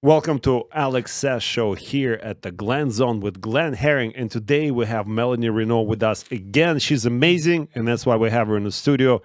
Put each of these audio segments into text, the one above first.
Welcome to Alex Saz Show here at the Glen Zone with Glenn Herring. And today we have Melanie Renault with us again. She's amazing, and that's why we have her in the studio.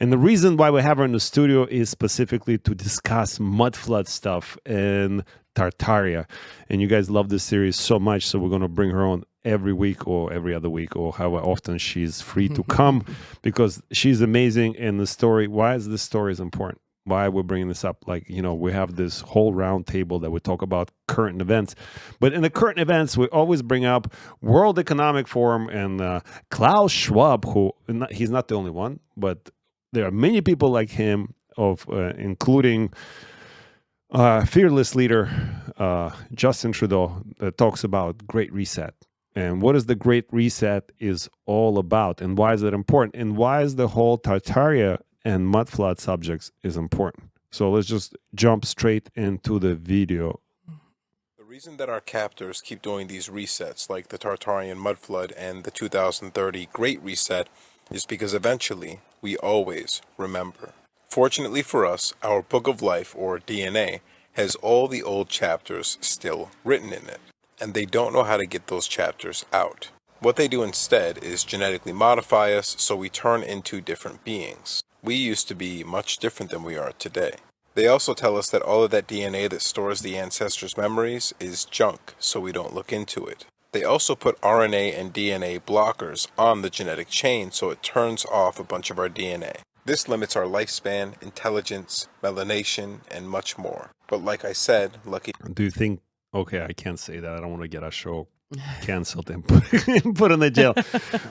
And the reason why we have her in the studio is specifically to discuss mud flood stuff in Tartaria. And you guys love this series so much, so we're going to bring her on every week or every other week or however often she's free to come because she's amazing. And the story, why is this story is important? Why we're bringing this up? Like, you know, we have this whole round table that we talk about current events, but in the current events, we always bring up World Economic Forum and Klaus Schwab, who he's not the only one, but there are many people like him, including fearless leader Justin Trudeau, that talks about Great Reset. And what is the Great Reset is all about, and why is it important, and why is the whole Tartaria and mud flood subjects is important. So let's just jump straight into the video. The reason that our captors keep doing these resets, like the Tartarian mud flood and the 2030 Great Reset, is because eventually we always remember. Fortunately for us, our book of life, or DNA, has all the old chapters still written in it, and they don't know how to get those chapters out. What they do instead is genetically modify us so we turn into different beings. We used to be much different than we are today. They also tell us that all of that DNA that stores the ancestors' memories is junk, so we don't look into it. They also put RNA and DNA blockers on the genetic chain so it turns off a bunch of our DNA. This limits our lifespan, intelligence, melanation, and much more. But like I said, lucky... Do you think, okay, I can't say that. I don't want to get our show canceled and put in the jail.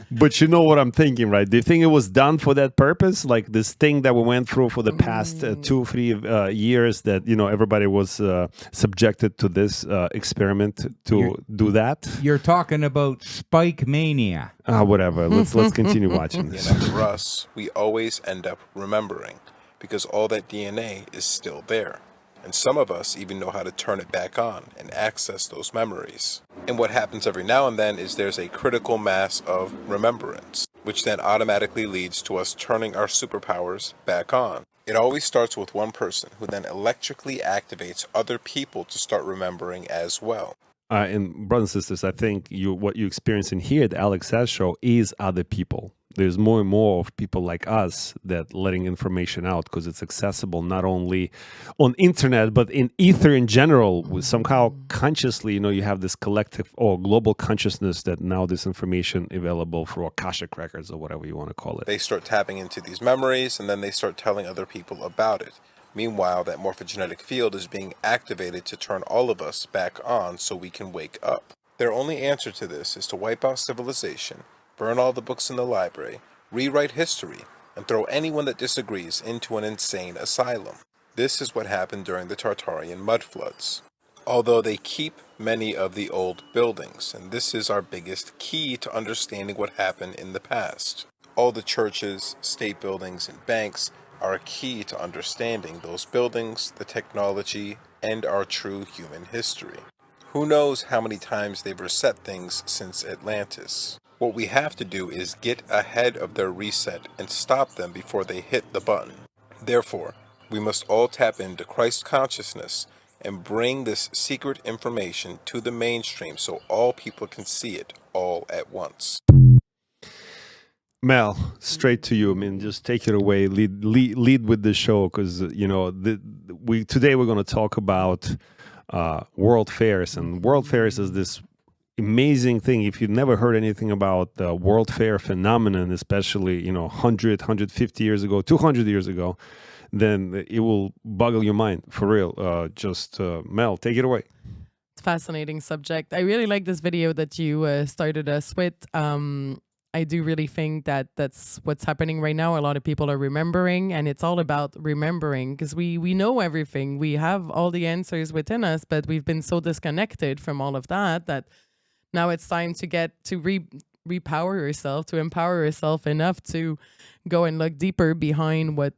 But you know what I'm thinking, right? Do you think it was done for that purpose? Like this thing that we went through for the past 2-3 years that, you know, everybody was subjected to this experiment to do that? You're talking about spike mania. Whatever. Let's continue watching this. And for us, we always end up remembering because all that DNA is still there. And some of us even know how to turn it back on and access those memories. And what happens every now and then is there's a critical mass of remembrance, which then automatically leads to us turning our superpowers back on. It always starts with one person who then electrically activates other people to start remembering as well. And brothers and sisters, I think what you experience in here at the Alex Saz Show is other people. There's more and more of people like us that letting information out because it's accessible not only on internet but in ether in general. Somehow consciously, you know, you have this collective or global consciousness that now this information available for Akashic records or whatever you want to call it. They start tapping into these memories and then they start telling other people about it. Meanwhile, that morphogenetic field is being activated to turn all of us back on so we can wake up. Their only answer to this is to wipe out civilization, burn all the books in the library, rewrite history, and throw anyone that disagrees into an insane asylum. This is what happened during the Tartarian mud floods. Although they keep many of the old buildings, and this is our biggest key to understanding what happened in the past. All the churches, state buildings, and banks are a key to understanding those buildings, the technology, and our true human history. Who knows how many times they've reset things since Atlantis? What we have to do is get ahead of their reset and stop them before they hit the button. Therefore, we must all tap into Christ consciousness and bring this secret information to the mainstream so all people can see it all at once. Mel, straight to you. I mean, just take it away. Lead with the show because, you know, today we're going to talk about world fairs. And world fairs is this amazing thing. If you've never heard anything about the world fair phenomenon, especially, you know, 100, 150 years ago, 200 years ago, then it will boggle your mind for real. Mel, take it away. It's a fascinating subject. I really like this video that you started us with. I do really think that that's what's happening right now. A lot of people are remembering, and it's all about remembering because we know everything. We have all the answers within us, but we've been so disconnected from all of that that now it's time to get to repower yourself, to empower yourself enough to go and look deeper behind what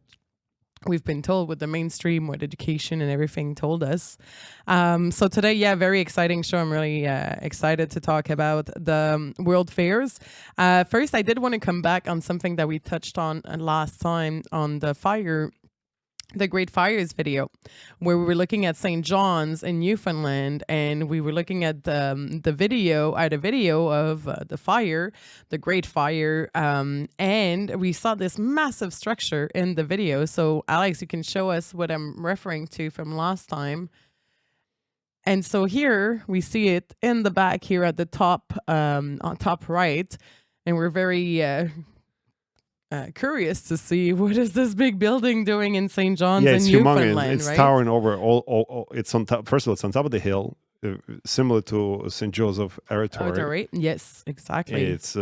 we've been told with the mainstream, what education and everything told us. So today, yeah, very exciting show. I'm really excited to talk about the world fairs. First, I did want to come back on something that we touched on last time on the fire the Great Fires video, where we were looking at St. John's in Newfoundland, and we were looking at the video, of the fire, the Great Fire, and we saw this massive structure in the video. So, Alex, you can show us what I'm referring to from last time. And so here we see it in the back here at the top, on top right, and we're very curious to see what is this big building doing in St. John's in it's Newfoundland, humongous. It's right? towering over all. It's on top. First of all, it's on top of the hill, similar to St. Joseph Oratory. Yes, exactly. It's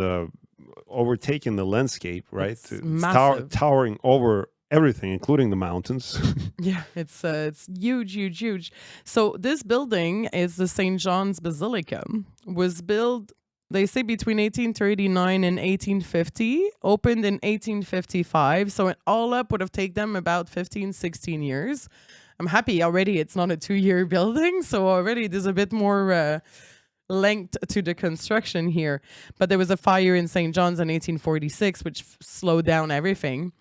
overtaking the landscape, right? It's massive. Towering over everything, including the mountains. Yeah, it's huge, huge, huge. So this building is the St. John's Basilica. Was built, they say, between 1839 and 1850, opened in 1855. So it all up would have taken them about 15, 16 years. I'm happy already it's not a 2-year building, so already there's a bit more length to the construction here. But there was a fire in St. John's in 1846, which slowed down everything.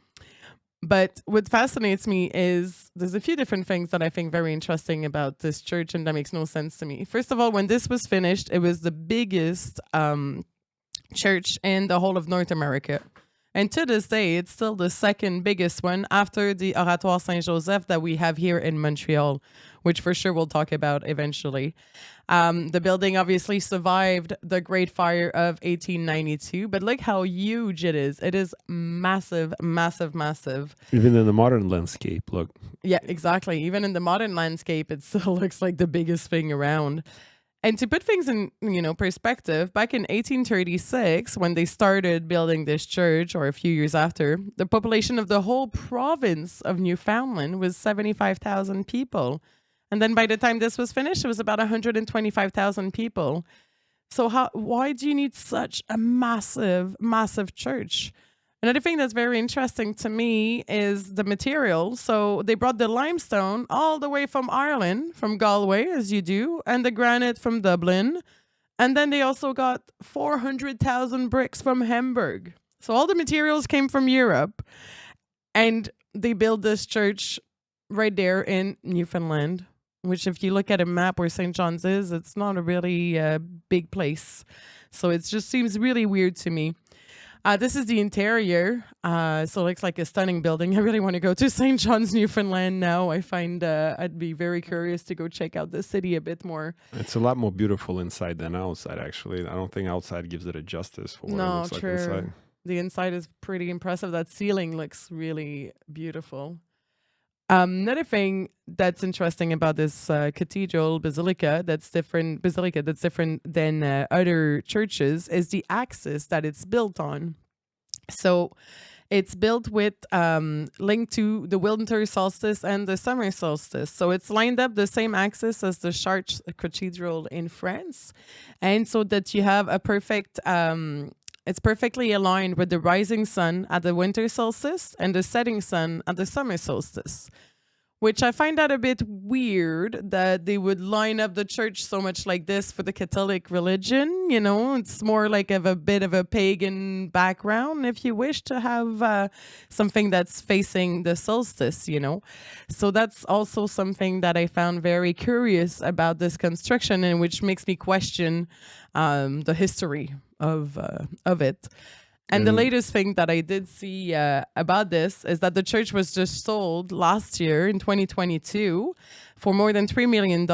But what fascinates me is there's a few different things that I think very interesting about this church, and that makes no sense to me. First of all, when this was finished, it was the biggest church in the whole of North America. And to this day, it's still the second biggest one after the Oratoire Saint-Joseph that we have here in Montreal, which for sure we'll talk about eventually. The building obviously survived the Great Fire of 1892, but look how huge it is. It is massive, massive, massive. Even in the modern landscape, look. Yeah, exactly. Even in the modern landscape, it still looks like the biggest thing around. And to put things in, perspective, back in 1836, when they started building this church, or a few years after, the population of the whole province of Newfoundland was 75,000 people. And then by the time this was finished, it was about 125,000 people. So why do you need such a massive, massive church? Another thing that's very interesting to me is the material. So they brought the limestone all the way from Ireland, from Galway, as you do, and the granite from Dublin. And then they also got 400,000 bricks from Hamburg. So all the materials came from Europe. And they built this church right there in Newfoundland, which if you look at a map where St. John's is, it's not a really big place. So it just seems really weird to me. This is the interior. So it looks like a stunning building. I really want to go to St. John's, Newfoundland now. I find I'd be very curious to go check out the city a bit more. It's a lot more beautiful inside than outside, actually. I don't think outside gives it a justice for what it looks like inside. The inside is pretty impressive. That ceiling looks really beautiful. Another thing that's interesting about this basilica that's different than other churches is the axis that it's built on. So it's built with linked to the winter solstice and the summer solstice. So it's lined up the same axis as the Chartres Cathedral in France, and so that you have a perfect. It's perfectly aligned with the rising sun at the winter solstice and the setting sun at the summer solstice, which I find that a bit weird that they would line up the church so much like this for the Catholic religion. It's more like a bit of a pagan background if you wish to have something that's facing the solstice, So that's also something that I found very curious about this construction, and which makes me question the history of it. And the latest thing that I did see about this is that the church was just sold last year in 2022 for more than $3 million.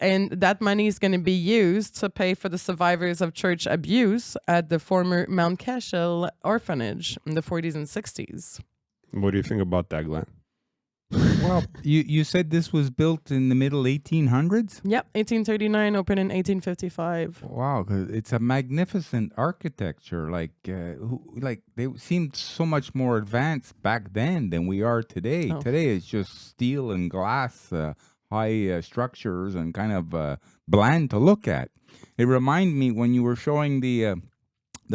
And that money is going to be used to pay for the survivors of church abuse at the former Mount Cashel orphanage in the 40s and 60s. What do you think about that, Glenn? Well, you said this was built in the middle 1800s? Yep, 1839, opened in 1855. Wow, 'cause it's a magnificent architecture. Like they seemed so much more advanced back then than we are today. Oh. Today it's just steel and glass, high structures, and kind of bland to look at. It reminded me when you were showing the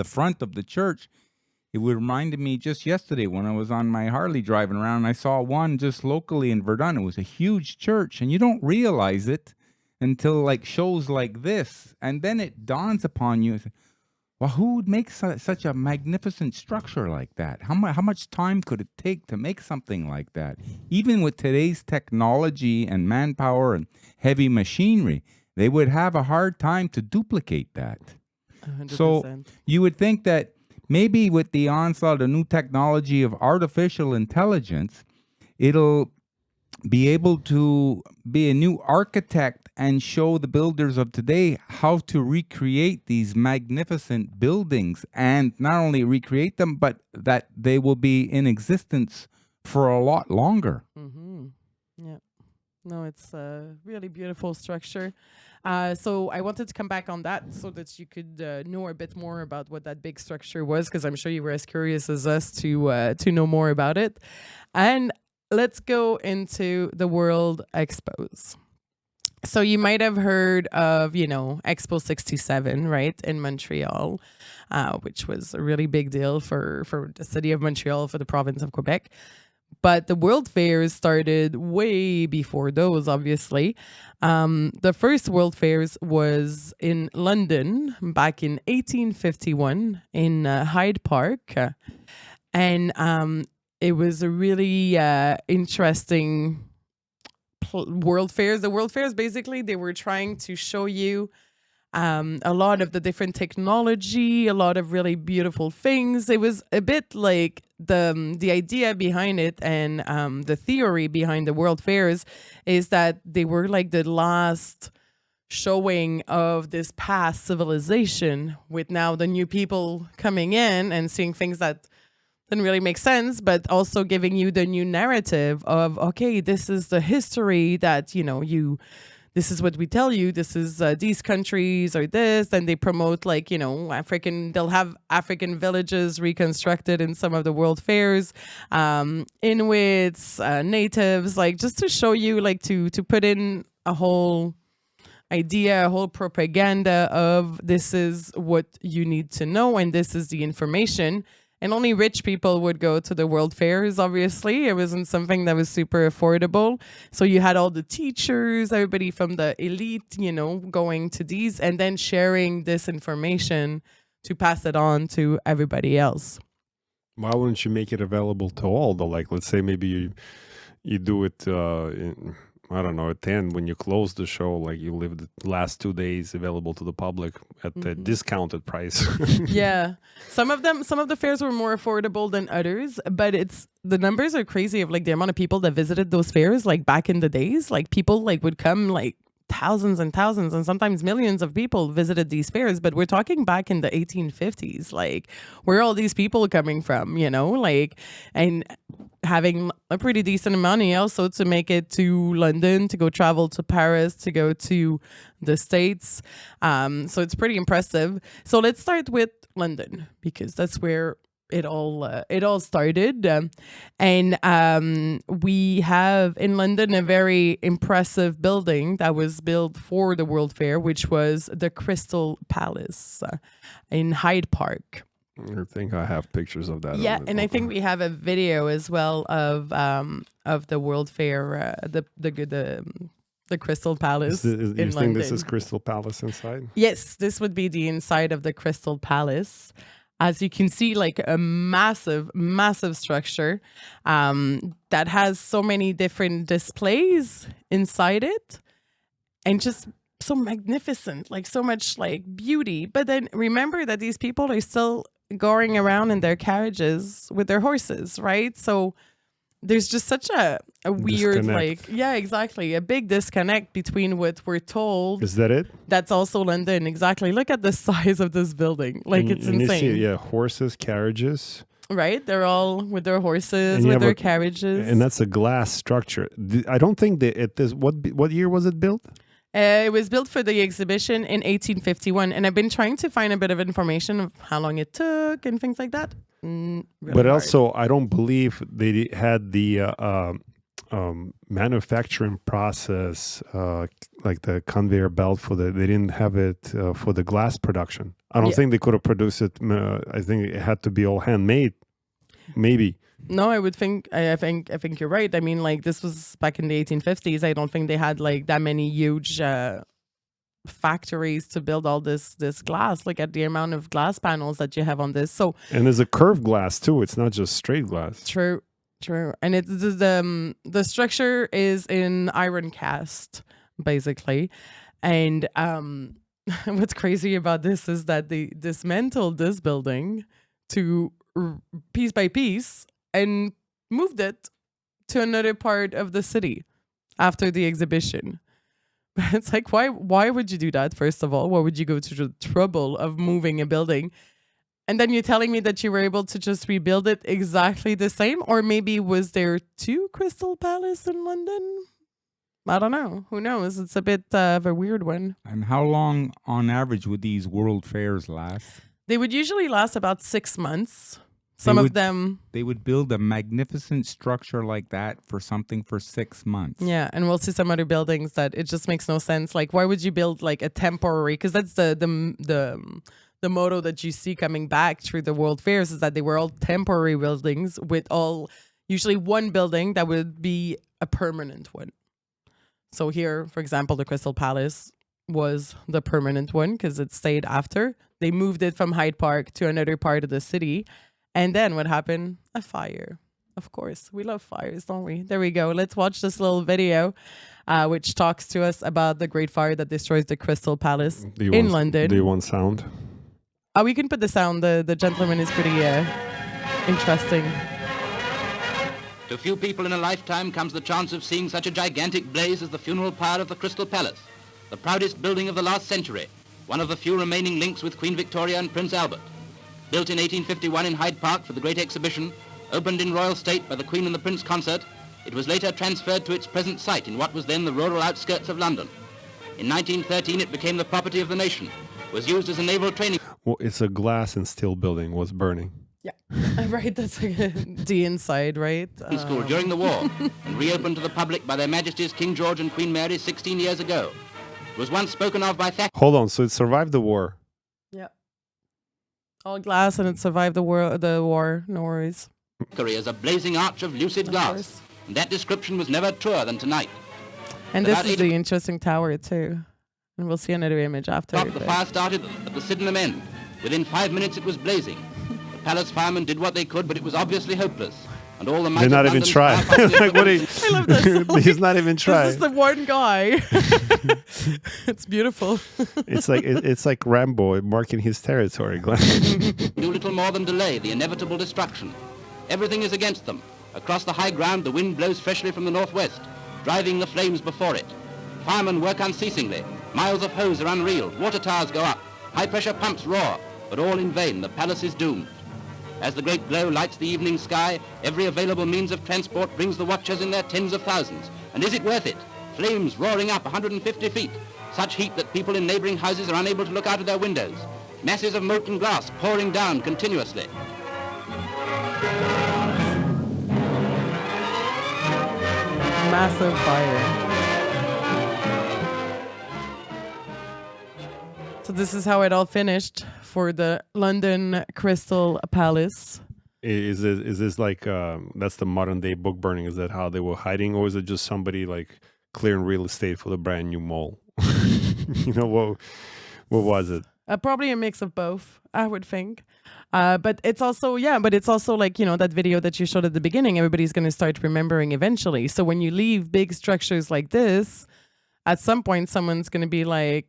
front of the church. It reminded me just yesterday when I was on my Harley driving around, and I saw one just locally in Verdun. It was a huge church, and you don't realize it until like shows like this. And then it dawns upon you, Well, who would make such a magnificent structure like that? How much time could it take to make something like that? Even with today's technology and manpower and heavy machinery, they would have a hard time to duplicate that. 100%. So you would think that maybe with the onslaught of new technology of artificial intelligence, it'll be able to be a new architect and show the builders of today how to recreate these magnificent buildings, and not only recreate them, but that they will be in existence for a lot longer. Mm-hmm. Yeah. No, it's a really beautiful structure. So I wanted to come back on that so that you could know a bit more about what that big structure was, because I'm sure you were as curious as us to know more about it. And let's go into the World Expos. So you might have heard of, Expo 67, right, in Montreal, which was a really big deal for the city of Montreal, for the province of Quebec. But the World Fairs started way before those, obviously. The first World Fairs was in London back in 1851 in Hyde Park. And it was a really interesting World Fairs. The World Fairs, basically, they were trying to show you a lot of the different technology, a lot of really beautiful things. It was a bit like the idea behind it, and the theory behind the World Fairs is that they were like the last showing of this past civilization, with now the new people coming in and seeing things that didn't really make sense, but also giving you the new narrative of, okay, this is the history that, this is what we tell you. This is these countries are this, and they promote they'll have African villages reconstructed in some of the World Fairs, Inuits, natives, just to show you, to put in a whole idea, a whole propaganda of this is what you need to know, and this is the information. And only rich people would go to the World Fairs, obviously. It wasn't something that was super affordable. So you had all the teachers, everybody from the elite, going to these and then sharing this information to pass it on to everybody else. Why wouldn't you make it available to all, though? Like, let's say maybe you do it I don't know, at 10 when you close the show, like you leave the last 2 days available to the public at the discounted price. Yeah. Some of the fairs were more affordable than others, but the numbers are crazy of the amount of people that visited those fairs back in the days. People would come thousands and thousands and sometimes millions of people visited these fairs, but we're talking back in the 1850s. Where are all these people coming from, and having a pretty decent money also to make it to London, to go travel to Paris, to go to the States. So it's pretty impressive. So let's start with London, because that's where it all started. And we have in London a very impressive building that was built for the World Fair, which was the Crystal Palace in Hyde Park. I think I have pictures of that. Yeah, and I think we have a video as well of the World Fair, the Crystal Palace you in think London. this is Crystal Palace inside? Yes, this would be the inside of the Crystal Palace. As you can see, a massive, massive structure that has so many different displays inside it, and just so magnificent, so much beauty. But then remember that these people are still going around in their carriages with their horses, right? So there's just such a weird, disconnect. yeah, exactly, a big disconnect between what we're told. Is that it? That's also London, exactly. Look at the size of this building, it's and insane. You see, horses, carriages. Right, they're all with their horses, And you with have their carriages, and that's a glass structure. I don't think that it is. What year was it built? It was built for the exhibition in 1851, and I've been trying to find a bit of information of how long it took and things like that. Really But hard. also, I don't believe they had the manufacturing process, like the conveyor belt they didn't have it for the glass production. I don't think they could have produced it. I think it had to be all handmade. Maybe. No, I would think. I think you're right. I mean, this was back in the 1850s. I don't think they had that many huge factories to build all this glass. Look at the amount of glass panels that you have on this. So And there's a curved glass too. It's not just straight glass. true. And it's the structure is in iron cast, basically. And what's crazy about this is that they dismantled this building to piece by piece and moved it to another part of the city after the exhibition. It's like, why would you do that? First of all, why would you go to the trouble of moving a building? And then you're telling me that you were able to just rebuild it exactly the same? Or maybe was there 2 Crystal Palace in London? I don't know. Who knows? It's a bit of a weird one. And how long, on average, would these world fairs last? They would usually last about 6 months. Some of them... They would build a magnificent structure like that for something for 6 months. Yeah, and we'll see some other buildings that it just makes no sense. Like, why would you build like a temporary... Because that's the motto that you see coming back through the world fairs, is that they were all temporary buildings with all usually one building that would be a permanent one. So here, for example, the Crystal Palace was the permanent one because it stayed after. They moved it from Hyde Park to another part of the city. And then what happened? A fire. Of course, we love fires, don't we? There we go. Let's watch this little video, which talks to us about the Great Fire that destroys the Crystal Palace in London. Do you want sound? We can put the sound. The gentleman is pretty interesting. To few people in a lifetime comes the chance of seeing such a gigantic blaze as the funeral pyre of the Crystal Palace, the proudest building of the last century, one of the few remaining links with Queen Victoria and Prince Albert. Built in 1851 in Hyde Park for the Great Exhibition, opened in royal state by the Queen and the Prince Consort, it was later transferred to its present site in what was then the rural outskirts of London. In 1913 it became the property of the nation, was used as a naval training... Well, it's a glass and steel building. Was burning. Yeah, right. That's the inside, right? School during the war and reopened to the public by their Majesties King George and Queen Mary 16 years ago. It was once spoken of by Hold on. So it survived the war. Yeah. All glass and it survived the war. No worries. Thackeray as a blazing arch of lucid glass. And that description was never truer than tonight. And this is the interesting tower too. And we'll see another image after. The fire started at the Sydenham end. Within 5 minutes it was blazing. The palace firemen did what they could, but it was obviously hopeless. And all the might Did not of even London's try. fire Like what he, I love this. he's not even trying. This is the one guy. It's beautiful. It's like Rambo marking his territory. do little more than delay the inevitable destruction. Everything is against them. Across the high ground the wind blows freshly from the northwest, driving the flames before it. Firemen work unceasingly. Miles of hose are unreeled. Water towers go up. High-pressure pumps roar. But all in vain. The palace is doomed. As the great glow lights the evening sky, every available means of transport brings the watchers in their tens of thousands. And is it worth it? Flames roaring up 150 feet. Such heat that people in neighboring houses are unable to look out of their windows. Masses of molten glass pouring down continuously. Massive fire. So this is how it all finished for the London Crystal Palace. Is this like that's the modern day book burning? Is that how they were hiding, or is it just somebody like clearing real estate for the brand new mall? You know what was it? Probably a mix of both, I would think. But it's also like, you know, that video that you showed at the beginning, everybody's going to start remembering eventually. So when you leave big structures like this, at some point, someone's going to be like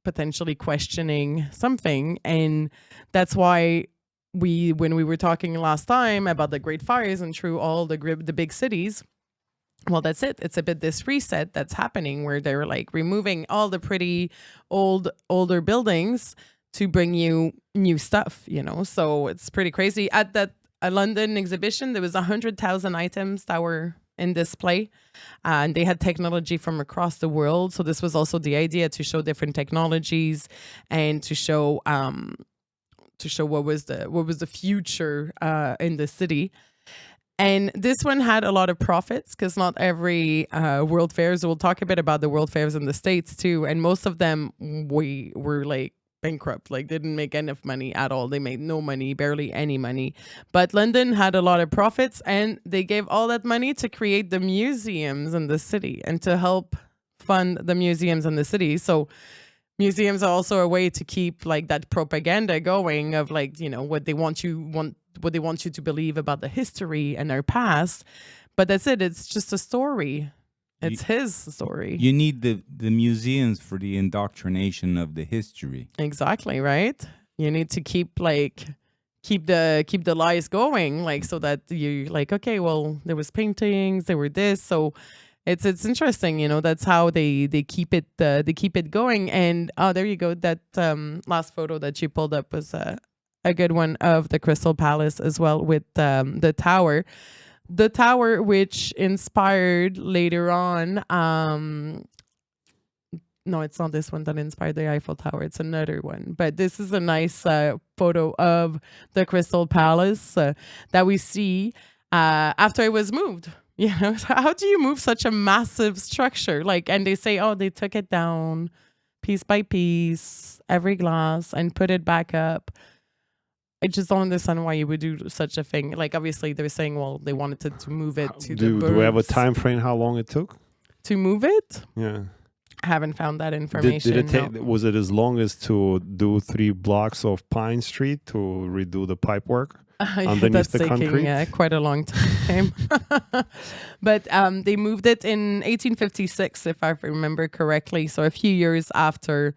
potentially questioning something. And that's why when we were talking last time about the Great Fires and through all the big cities, well, that's it. It's a bit this reset that's happening where they're like removing all the pretty older buildings to bring you new stuff, you know? So it's pretty crazy. At that London exhibition, there was 100,000 items that were in display, and they had technology from across the world. So this was also the idea, to show different technologies and to show what was the future in the city. And this one had a lot of profits because not every world fairs. We'll talk a bit about the world fairs in the States too, and most of them were like bankrupt, like didn't make enough money at all. They made no money, barely any money. But London had a lot of profits, and they gave all that money to create the museums in the city and to help fund the museums in the city. So Museums are also a way to keep like that propaganda going of like, you know, what they want you to believe about the history and our past. But that's it. It's just a story. It's his story. You need the museums for the indoctrination of the history. Exactly, right? You need to keep the lies going, like, so that you like, okay, well, there was paintings, there were this, so it's interesting, you know. That's how they keep it going. And there you go. That last photo that you pulled up was a good one of the Crystal Palace as well, with the tower. The tower, which inspired later on, no, it's not this one that inspired the Eiffel Tower. It's another one. But this is a nice photo of the Crystal Palace that we see after it was moved. You know, so how do you move such a massive structure? Like, and they say, oh, they took it down piece by piece, every glass, and put it back up. I just don't understand why you would do such a thing. Like, obviously, they're saying, well, they wanted to move it to the Do we have a burbs. time frame how long it took? To move it? Yeah. I haven't found that information. Did it take? no. Was it as long as to do 3 blocks of Pine Street to redo the pipe work underneath That's the taking concrete? quite a long time. But they moved it in 1856, if I remember correctly. So a few years after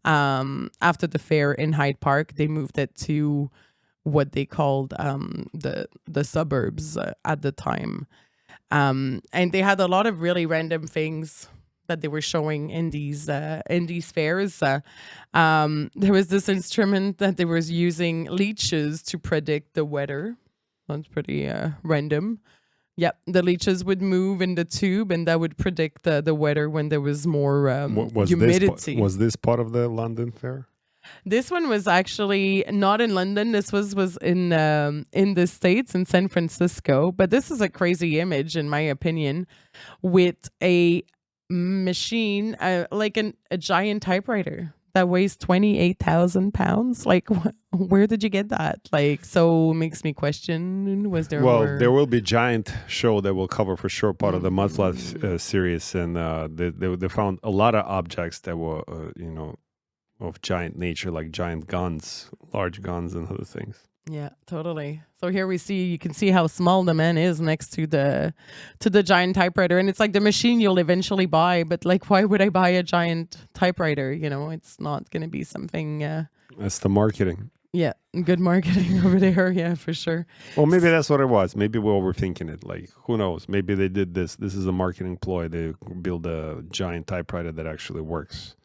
the fair in Hyde Park, they moved it to what they called the suburbs at the time. And they had a lot of really random things that they were showing in these fairs. There was this instrument that they were using leeches to predict the weather. That's pretty random. Yep, the leeches would move in the tube, and that would predict the weather when there was more humidity. Was this part of the London Fair? This one was actually not in London. This was in the States, in San Francisco. But this is a crazy image, in my opinion, with a machine, like a giant typewriter that weighs 28,000 pounds. Like, where did you get that? Like, so it makes me question, was there Well, more? there will be giant show that will cover for sure part of the Mudflat series, and they found a lot of objects that were of giant nature, like giant guns, large guns, and other things. Yeah, totally. So here you can see how small the man is next to the giant typewriter. And it's like the machine you'll eventually buy, but like, why would I buy a giant typewriter? You know, it's not going to be something, That's the marketing. yeah, good marketing over there. Yeah, for sure. Well, maybe that's what it was. Maybe we're overthinking it. Like, who knows? Maybe they did this. This is a marketing ploy. They build a giant typewriter that actually works.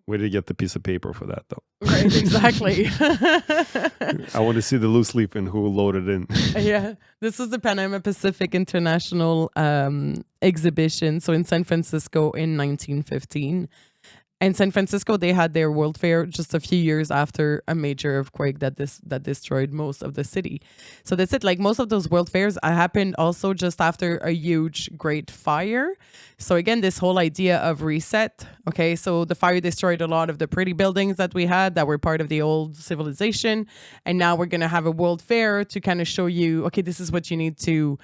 Where did you get the piece of paper for that, though? Right, exactly. I want to see the loose leaf and who loaded in. Yeah, this is the Panama Pacific International exhibition. So in San Francisco in 1915. And San Francisco, they had their World Fair just a few years after a major earthquake that destroyed most of the city. So that's it. Like, most of those World Fairs happened also just after a huge Great Fire. So again, this whole idea of reset. Okay, so the fire destroyed a lot of the pretty buildings that we had that were part of the old civilization. And now we're going to have a World Fair to kind of show you, okay, this is what you need to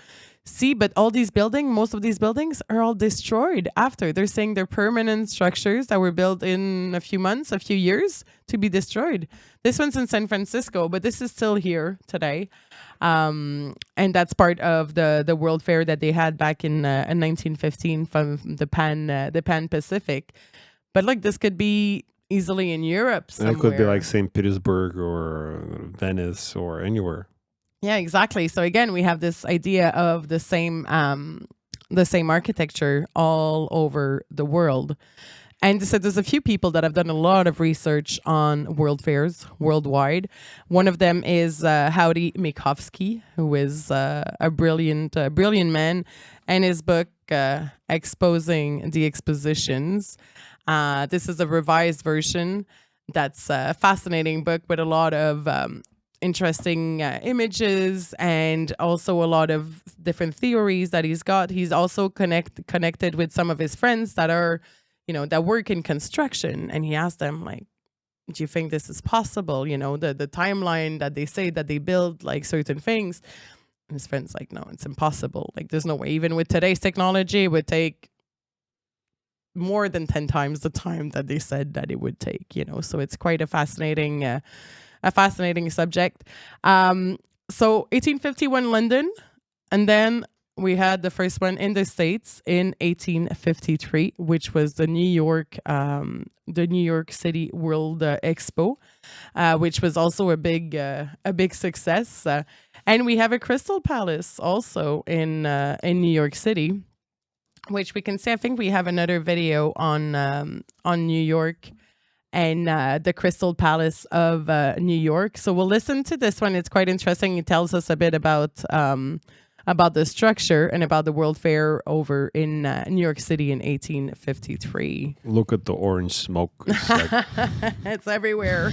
see. But most of these buildings are all destroyed after. They're saying they're permanent structures that were built in a few months, a few years, to be destroyed. This one's in San Francisco, but this is still here today. And that's part of the World Fair that they had back in 1915 from the Pan Pacific. But look, this could be easily in Europe somewhere. It could be like St. Petersburg or Venice or anywhere. Yeah, exactly. So again, we have this idea of the same architecture all over the world. And so there's a few people that have done a lot of research on world fairs worldwide. One of them is Howdy Mikovsky, who is a brilliant man, and his book Exposing the Expositions. This is a revised version. That's a fascinating book with a lot of interesting images and also a lot of different theories that he's got. He's also connected with some of his friends that are, that work in construction, and he asked them, like, do you think this is possible? The timeline that they say that they build like certain things. And his friend's like, no, it's impossible. Like, there's no way. Even with today's technology, it would take more than 10 times the time that they said that it would take, you know. So it's quite a fascinating subject. So 1851 London, and then we had the first one in the States in 1853, which was the New York City World Expo, which was also a big success. And we have a Crystal Palace also in New York City, which we can see. I think we have another video on New York and the Crystal Palace of New York. So we'll listen to this one. It's quite interesting. It tells us a bit about the structure and about the World Fair over in New York City in 1853. Look at the orange smoke. It's like, it's everywhere.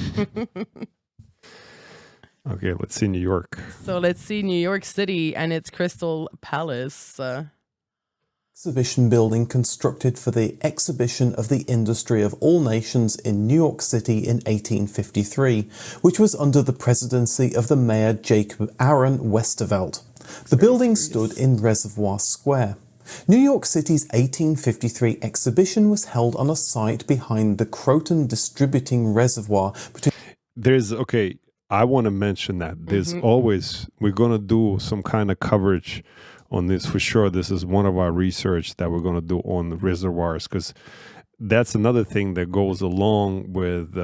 okay, let's see New York. So let's see New York City and its Crystal Palace. Exhibition building constructed for the Exhibition of the Industry of All Nations in New York City in 1853, which was under the presidency of the Mayor Jacob Aaron Westervelt. The building stood in Reservoir Square. New York City's 1853 exhibition was held on a site behind the Croton Distributing Reservoir. I want to mention that there's always, we're going to do some kind of coverage on this for sure. This is one of our research that we're going to do on the reservoirs, because that's another thing that goes along with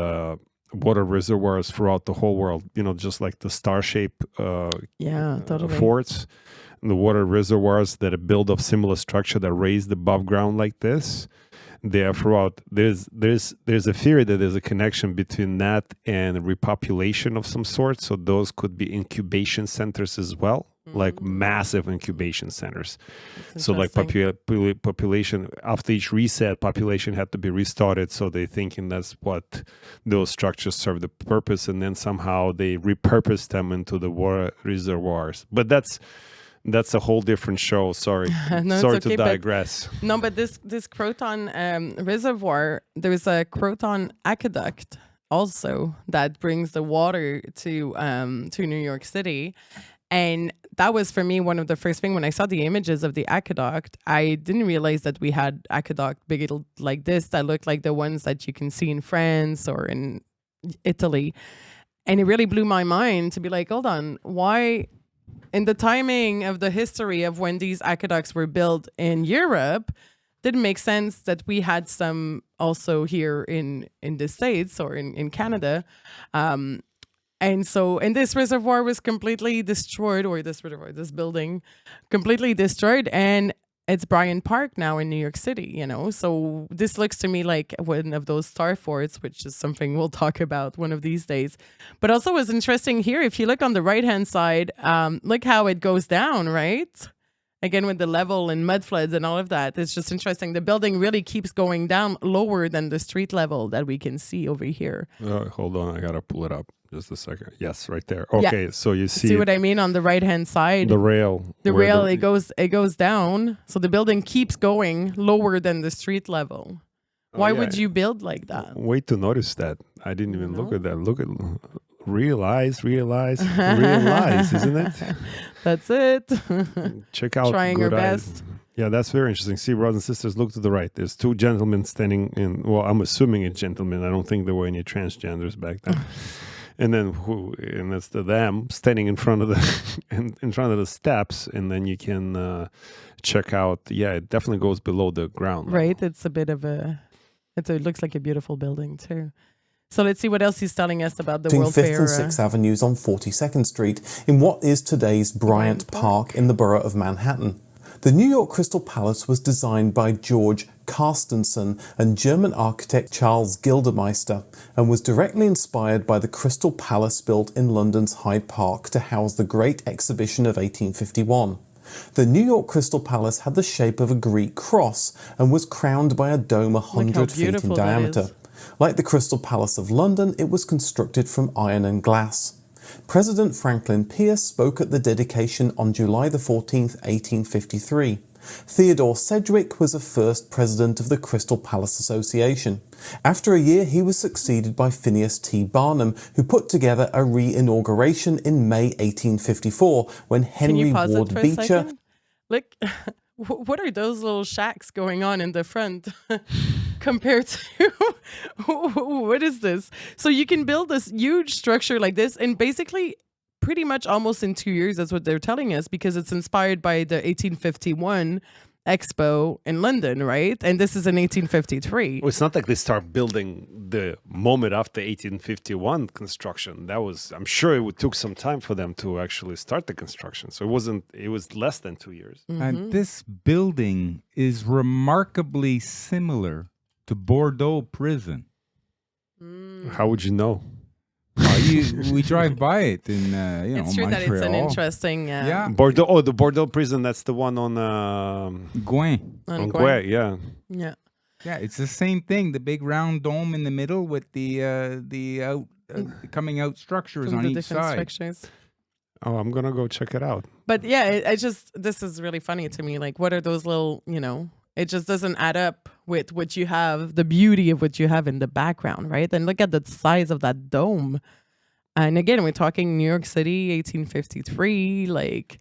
water reservoirs throughout the whole world. You know, just like the star-shaped forts, and the water reservoirs that are built of similar structure that raised above ground like this. They are throughout. There's a theory that there's a connection between that and repopulation of some sort. So those could be incubation centers as well, like massive incubation centers. So like population, after each reset, population had to be restarted. So they're thinking that's what those structures serve the purpose, and then somehow they repurpose them into the water reservoirs. But that's a whole different show. Sorry. No, sorry okay, to digress. But this Croton reservoir, there's a Croton aqueduct also that brings the water to New York City. And that was, for me, one of the first things when I saw the images of the aqueduct. I didn't realize that we had aqueduct big like this that looked like the ones that you can see in France or in Italy. And it really blew my mind to be like, hold on, why... In the timing of the history of when these aqueducts were built in Europe, didn't make sense that we had some also here in the States or in Canada. And this reservoir was completely destroyed, or this building completely destroyed. And it's Bryant Park now in New York City, you know. So this looks to me like one of those star forts, which is something we'll talk about one of these days. But also what's interesting here, if you look on the right-hand side, look how it goes down, right? Again, with the level and mud floods and all of that. It's just interesting. The building really keeps going down lower than the street level that we can see over here. Hold on, I got to pull it up. Just a second. Yes, right there. Okay, yeah. So you see what I mean on the right-hand side? The rail. It goes down. So the building keeps going lower than the street level. Why would you build like that? Wait to notice that. I didn't even look at that. Look at realize, isn't it? That's it. Check out Trying our best. Yeah, that's very interesting. See, brothers and sisters, look to the right. There's two gentlemen standing in, well, I'm assuming a gentleman. I don't think there were any transgenders back then. And then that's them standing in front of the steps, and then you can check out. Yeah, it definitely goes below the ground level. Right. It's a bit of it looks like a beautiful building too. So let's see what else he's telling us about the World Fair. Between 5th and 6th Avenues on 42nd Street in what is today's Bryant Park in the borough of Manhattan. The New York Crystal Palace was designed by George Carstensen and German architect Charles Gildemeister, and was directly inspired by the Crystal Palace built in London's Hyde Park to house the Great Exhibition of 1851. The New York Crystal Palace had the shape of a Greek cross and was crowned by a dome 100 feet in diameter. Like the Crystal Palace of London, it was constructed from iron and glass. President Franklin Pierce spoke at the dedication on July the 14th, 1853. Theodore Sedgwick was the first president of the Crystal Palace Association. After a year, he was succeeded by Phineas T. Barnum, who put together a re-inauguration in May 1854 when Henry Ward Beecher... Look, what are those little shacks going on in the front compared to what is this? So you can build this huge structure like this and basically pretty much almost in 2 years. That's what they're telling us, because it's inspired by the 1851 Expo in London, right? And this is in 1853. Well, it's not like they start building the moment after 1851 construction. That was, I'm sure took some time for them to actually start the construction. So it was less than 2 years. And this building is remarkably similar to Bordeaux prison. How would you know? We drive by it in It's true Montreal. that it's an interesting Yeah. Bordeaux. Oh, the Bordeaux prison. That's the one on Gouin. on Guay. Yeah. Yeah. Yeah, it's the same thing. The big round dome in the middle with the coming out structures From on the each different side. structures. Oh, I'm gonna go check it out. But yeah, this is really funny to me. Like, what are those little, it just doesn't add up with what you have, the beauty of what you have in the background, right? And look at the size of that dome. And again, we're talking New York City, 1853, like,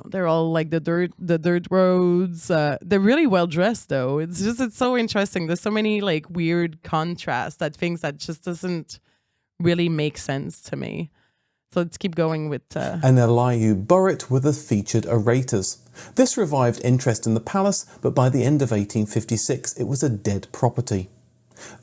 they're all like the dirt roads. They're really well dressed though. It's so interesting. There's so many like weird contrasts, things that just doesn't really make sense to me. So let's keep going with... And Elihu Burritt were the featured orators. This revived interest in the palace, but by the end of 1856, it was a dead property.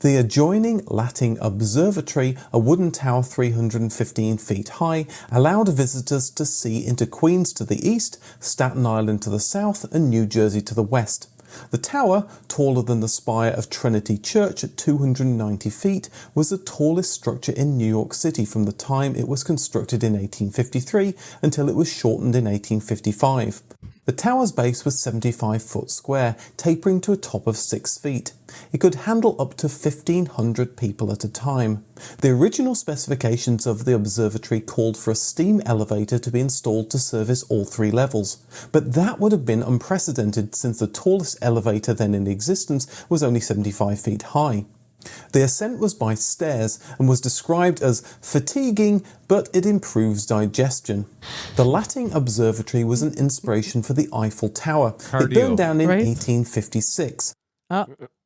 The adjoining Latting Observatory, a wooden tower 315 feet high, allowed visitors to see into Queens to the east, Staten Island to the south, and New Jersey to the west. The tower, taller than the spire of Trinity Church at 290 feet, was the tallest structure in New York City from the time it was constructed in 1853 until it was shortened in 1855. The tower's base was 75 foot square, tapering to a top of 6 feet. It could handle up to 1,500 people at a time. The original specifications of the observatory called for a steam elevator to be installed to service all 3 levels, but that would have been unprecedented since the tallest elevator then in existence was only 75 feet high. The ascent was by stairs and was described as fatiguing, but it improves digestion. The Latting Observatory was an inspiration for the Eiffel Tower. It burned down in 1856.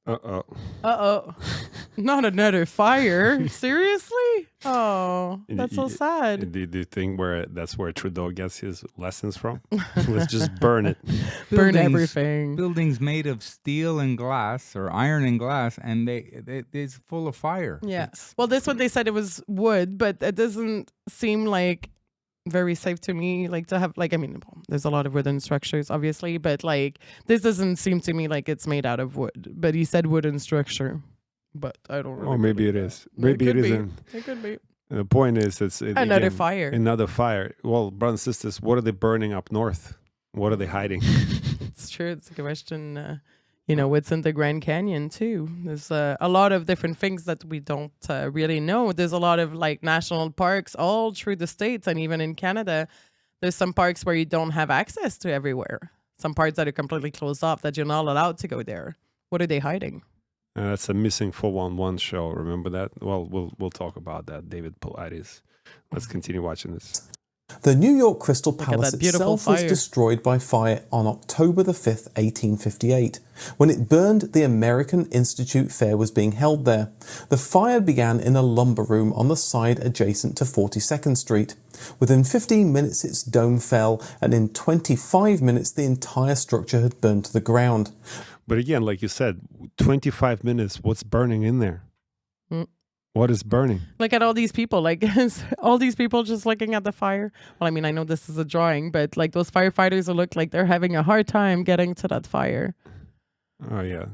Uh-oh. Not another fire. Seriously? Oh, that's so sad. Do you think that's where Trudeau gets his lessons from? Let's just burn it. Burn everything. Buildings made of steel and glass, or iron and glass, and it's full of fire. Yeah. Well, this one they said it was wood, but it doesn't seem like very safe to me, like to have, like, I mean, there's a lot of wooden structures obviously, but like this doesn't seem to me like it's made out of wood. But he said wooden structure, but I don't really. Oh, maybe it is. Maybe it isn't. It could be. The point is, Another fire. Another fire. Well, brothers and sisters, what are they burning up north? What are they hiding? It's true. It's a question. What's in the Grand Canyon too. There's a lot of different things that we don't really know. There's a lot of like national parks all through the States, and even in Canada, there's some parks where you don't have access to everywhere. Some parts that are completely closed off that you're not allowed to go there. What are they hiding? That's a missing 411 show. Remember that? Well, we'll talk about that. David Pilates. Let's continue watching this. The New York Crystal at Palace that beautiful itself was fire. destroyed by fire on October the 5th, 1858. When it burned, the American Institute Fair was being held there. The fire began in a lumber room on the side adjacent to 42nd Street. Within 15 minutes, its dome fell, and in 25 minutes, the entire structure had burned to the ground. But again, like you said, 25 minutes, what's burning in there? What is burning? Look at all these people, like all these people just looking at the fire. Well, I mean, I know this is a drawing, but like those firefighters who look like they're having a hard time getting to that fire. Oh, yeah.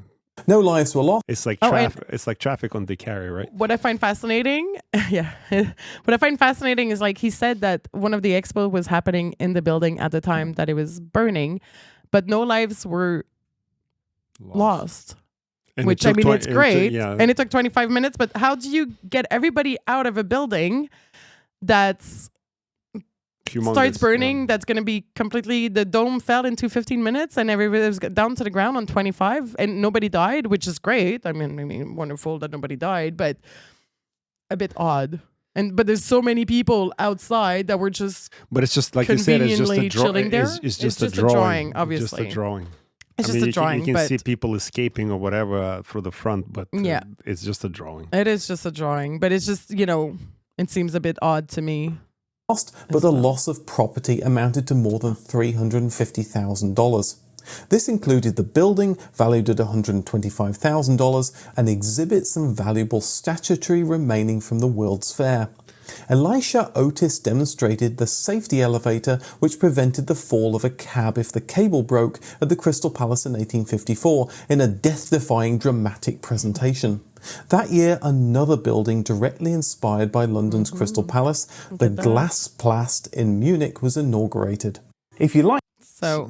No lives were lost. It's like it's like traffic on the carry, right? What I find fascinating, what I find fascinating is like he said that one of the expo was happening in the building at the time that it was burning, but no lives were lost. And Which, it I took mean, it's great. yeah. And it took 25 minutes, but how do you get everybody out of a building that's Humongous, starts burning, yeah. that's going to be completely, the dome fell into 15 minutes and everybody was down to the ground on 25 and nobody died, which is great. I mean, wonderful that nobody died, but a bit odd. But there's so many people outside that were just But it's just like you said, it's just a conveniently chilling there. It's just a drawing, obviously. Just a drawing. It's I just mean, a drawing, You can but see people escaping or whatever through the front, but Yeah. it's just a drawing. it is just a drawing. But it's just, it seems a bit odd to me. Lost, but the loss of property amounted to more than $350,000. This included the building, valued at $125,000, and exhibits and valuable statuary remaining from the World's Fair. Elisha Otis demonstrated the safety elevator which prevented the fall of a cab if the cable broke at the Crystal Palace in 1854 in a death-defying dramatic presentation. That year, another building directly inspired by London's Crystal Palace, the Glasspalast in Munich, was inaugurated. If you like... So,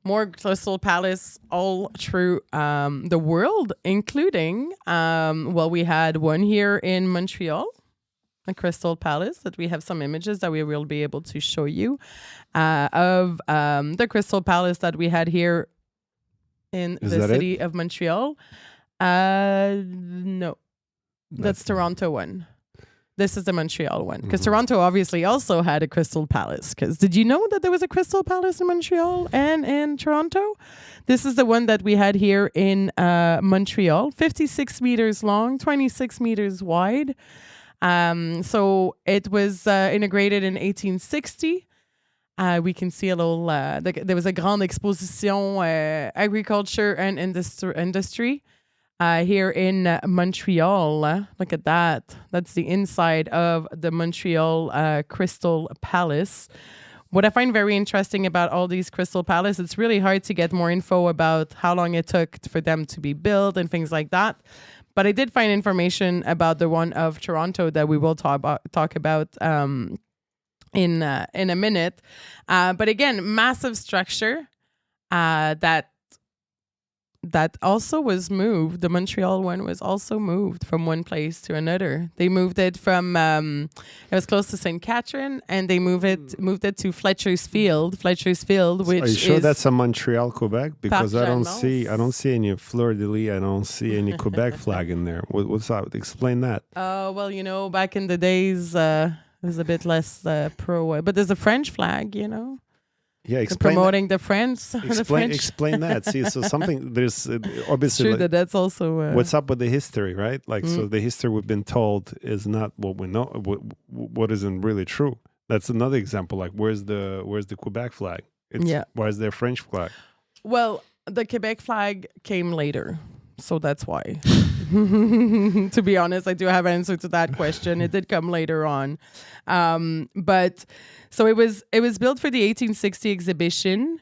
more Crystal Palace all through the world, including, we had one here in Montreal, a Crystal Palace, that we have some images that we will be able to show you of the Crystal Palace that we had here in the city of Montreal. No, that's Toronto one. This is the Montreal one, because Toronto obviously also had a Crystal Palace. Because did you know that there was a Crystal Palace in Montreal and in Toronto? This is the one that we had here in Montreal, 56 meters long, 26 meters wide. So it was integrated in 1860. We can see a little, there was a grande exposition agriculture and industry here in Montreal. Look at that. That's the inside of the Montreal Crystal Palace. What I find very interesting about all these Crystal Palace, it's really hard to get more info about how long it took for them to be built and things like that. But I did find information about the one of Toronto that we will talk about in a minute. But again, massive structure that also was moved. The Montreal one was also moved from one place to another. They moved it from it was close to St. Catherine, and they moved it to Fletcher's Field. Fletcher's Field, which are you sure is that's a Montreal, Quebec? Because Parc I don't Jeanne-Mance. see any Fleur de Lis. I don't see any Quebec flag in there. What's that? Explain that. Well, back in the days, it was a bit less pro, but there's a French flag, Yeah, explain promoting the French. Explain that. See, so something there's obviously. True that's also. What's up with the history, right? Like, so the history we've been told is not what we know. What isn't really true. That's another example. Like, where's the Quebec flag? Why is there a French flag? Well, the Quebec flag came later, so that's why. To be honest, I do have an answer to that question. It did come later on, but so it was built for the 1860 exhibition,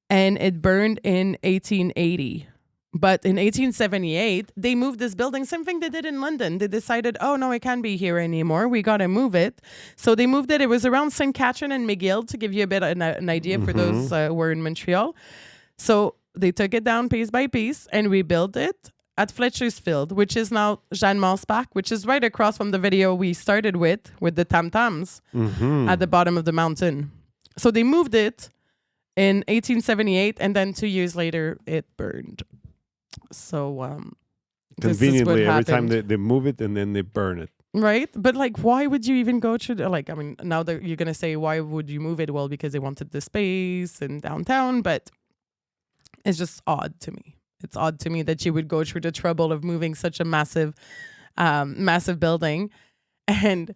and it burned in 1880. But in 1878, they moved this building. Same thing they did in London. They decided, oh no, it can't be here anymore. We got to move it. So they moved it. It was around St. Catherine and McGill, to give you a bit of an idea for those who were in Montreal. So they took it down piece by piece and rebuilt it at Fletcher's Field, which is now Jeanne-Mance Park, which is right across from the video we started with the tam-tams at the bottom of the mountain. So they moved it in 1878, and then 2 years later, it burned. So conveniently, every time they move it and then they burn it. Right? But like, why would you even go through now that you're going to say, why would you move it? Well, because they wanted the space in downtown, but it's just odd to me. It's odd to me that you would go through the trouble of moving such a massive building. And,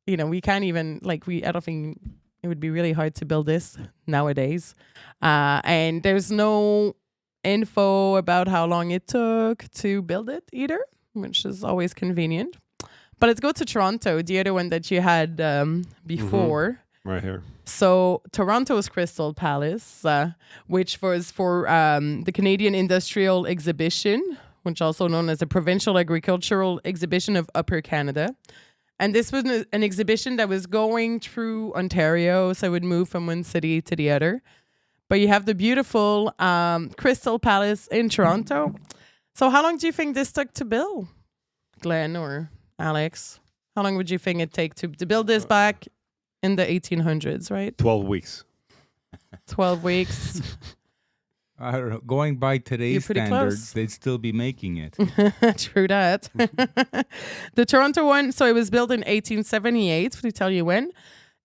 we can't even, I don't think it would be really hard to build this nowadays. And there's no info about how long it took to build it either, which is always convenient. But let's go to Toronto, the other one that you had before. Right here. So Toronto's Crystal Palace, which was for the Canadian Industrial Exhibition, which also known as the Provincial Agricultural Exhibition of Upper Canada. And this was an exhibition that was going through Ontario, so it would move from one city to the other. But you have the beautiful Crystal Palace in Toronto. So how long do you think this took to build, Glenn or Alex? How long would you think it take to build this back in the 1800s, right? 12 weeks. 12 weeks. I don't know. Going by today's pretty standards, close. they'd still be making it. True that. The Toronto one, so it was built in 1878, to tell you when,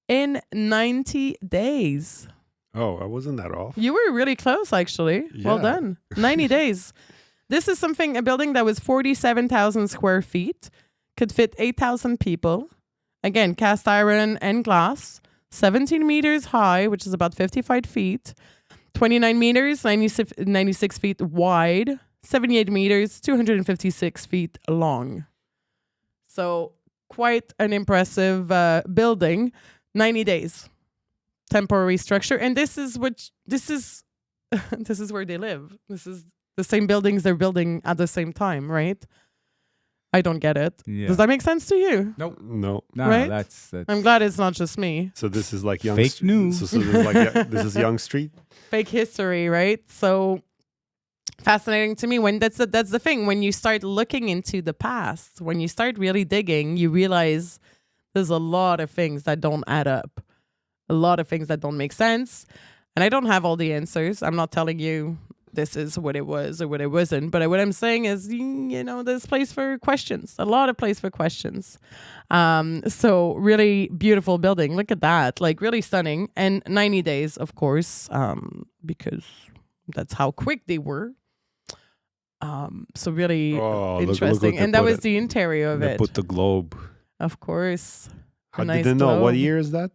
in 90 days. Oh, I wasn't that off. You were really close, actually. Well Yeah. done. 90 days. This is a building that was 47,000 square feet, could fit 8,000 people. Again, cast iron and glass, 17 meters high, which is about 55 feet, 29 meters, 96 feet wide, 78 meters, 256 feet long. So quite an impressive building. 90 days, temporary structure, and this is this is where they live. This is the same buildings they're building at the same time, right? I don't get it. Yeah. Does that make sense to you? Nope. No. No, Right? that's I'm glad it's not just me. So this is like young Fake news. So this is like this is Young Street. Fake history, right? So fascinating to me. When that's the thing. When you start looking into the past, when you start really digging, you realize there's a lot of things that don't add up, a lot of things that don't make sense. And I don't have all the answers. I'm not telling you this is what it was or what it wasn't. But what I'm saying is, there's place for questions, a lot of place for questions. So really beautiful building. Look at that. Like really stunning. And 90 days, of course, because that's how quick they were. So really Look interesting. what they And that put was it. the interior of They it. put the globe. Of course. How nice did they know? What globe. year is that?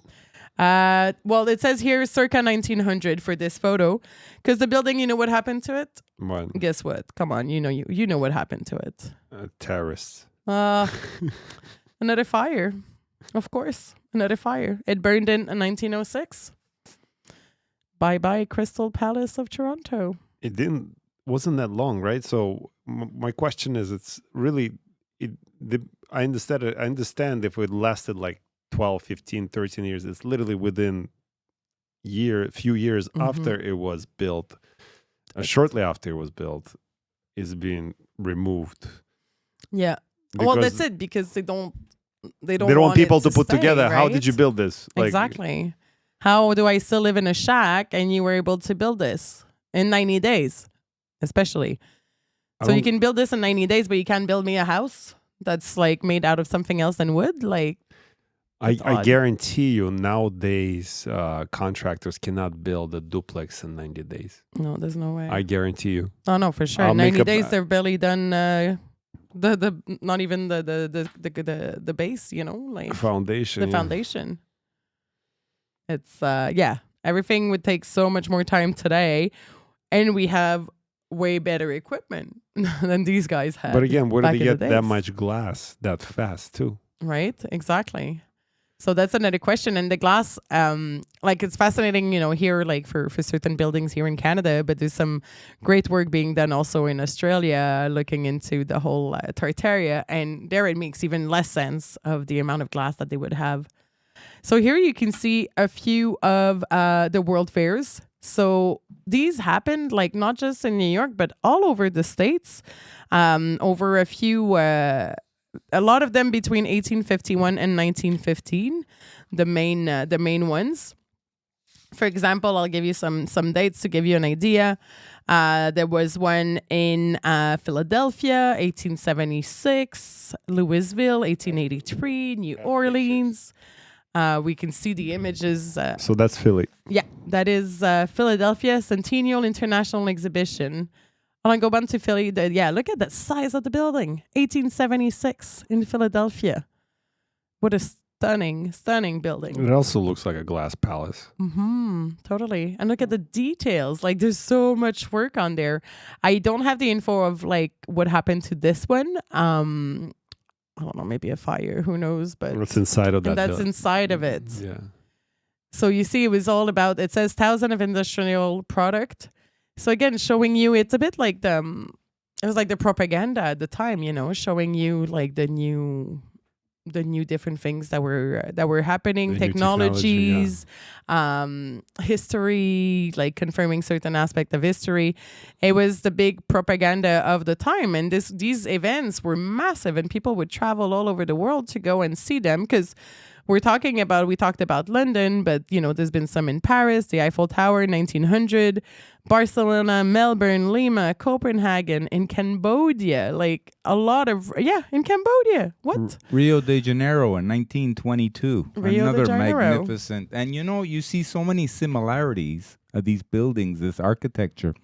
Well, it says here circa 1900 for this photo, because the building, you know what happened to it? What? Guess what? Come on, you know what happened to it. Terrorists. Another fire, of course, another fire. It burned in 1906. Bye bye, Crystal Palace of Toronto. It wasn't that long, right? So my question is, it's really I understand if it lasted like 12, 15, 13 years. It's literally within few years after it was built, shortly after it was built, is being removed. Yeah. Well, Because that's it, because they don't they don't want people to put stay, together. How right? did you build this? Like, Exactly. How do I still live in a shack and you were able to build this in 90 days, especially? So you can build this in 90 days, but you can't build me a house that's like made out of something else than wood? Like, I odd. guarantee you nowadays contractors cannot build a duplex in 90 days. no, there's no way. I guarantee you. Oh no, for sure. I'll make 90 a days they've barely done the not even the base, like Foundation. the yeah. foundation. It's everything would take so much more time today, and we have way better equipment than these guys had. But again, where back did they in get the that days. much glass that fast too? Right? Exactly. So that's another question. And the glass, like it's fascinating, here, like for certain buildings here in Canada, but there's some great work being done also in Australia, looking into the whole Tartaria, and there it makes even less sense of the amount of glass that they would have. So here you can see a few of the World Fairs. So these happened like not just in New York, but all over the States, over a lot of them between 1851 and 1915, the main ones. For example, I'll give you some dates to give you an idea. There was one in Philadelphia, 1876, Louisville, 1883, New Orleans. We can see the images. So that's Philly. Yeah, that is Philadelphia Centennial International Exhibition. I'll go back to Philly. Look at the size of the building. 1876 in Philadelphia. What a stunning building. It also looks like a glass palace. Totally. And look at the details. Like there's so much work on there. I don't have the info of like what happened to this one. I don't know, maybe a fire, who knows, but What's inside of that? and that's building? inside of it. Yeah. So you see, it was all about, it says 1,000 of industrial product. So again, showing you, it's a bit like it was like the propaganda at the time, showing you like the new different things that were happening, The new technologies, history, like confirming certain aspect of history. It was the big propaganda of the time, and these events were massive, and people would travel all over the world to go and see them, because we talked about London, but there's been some in Paris, the Eiffel Tower, 1900, Barcelona, Melbourne, Lima, Copenhagen, in Cambodia, like a lot of, in Cambodia. What? Rio de Janeiro in 1922. Rio de Another Janeiro. magnificent. And you see so many similarities of these buildings, this architecture,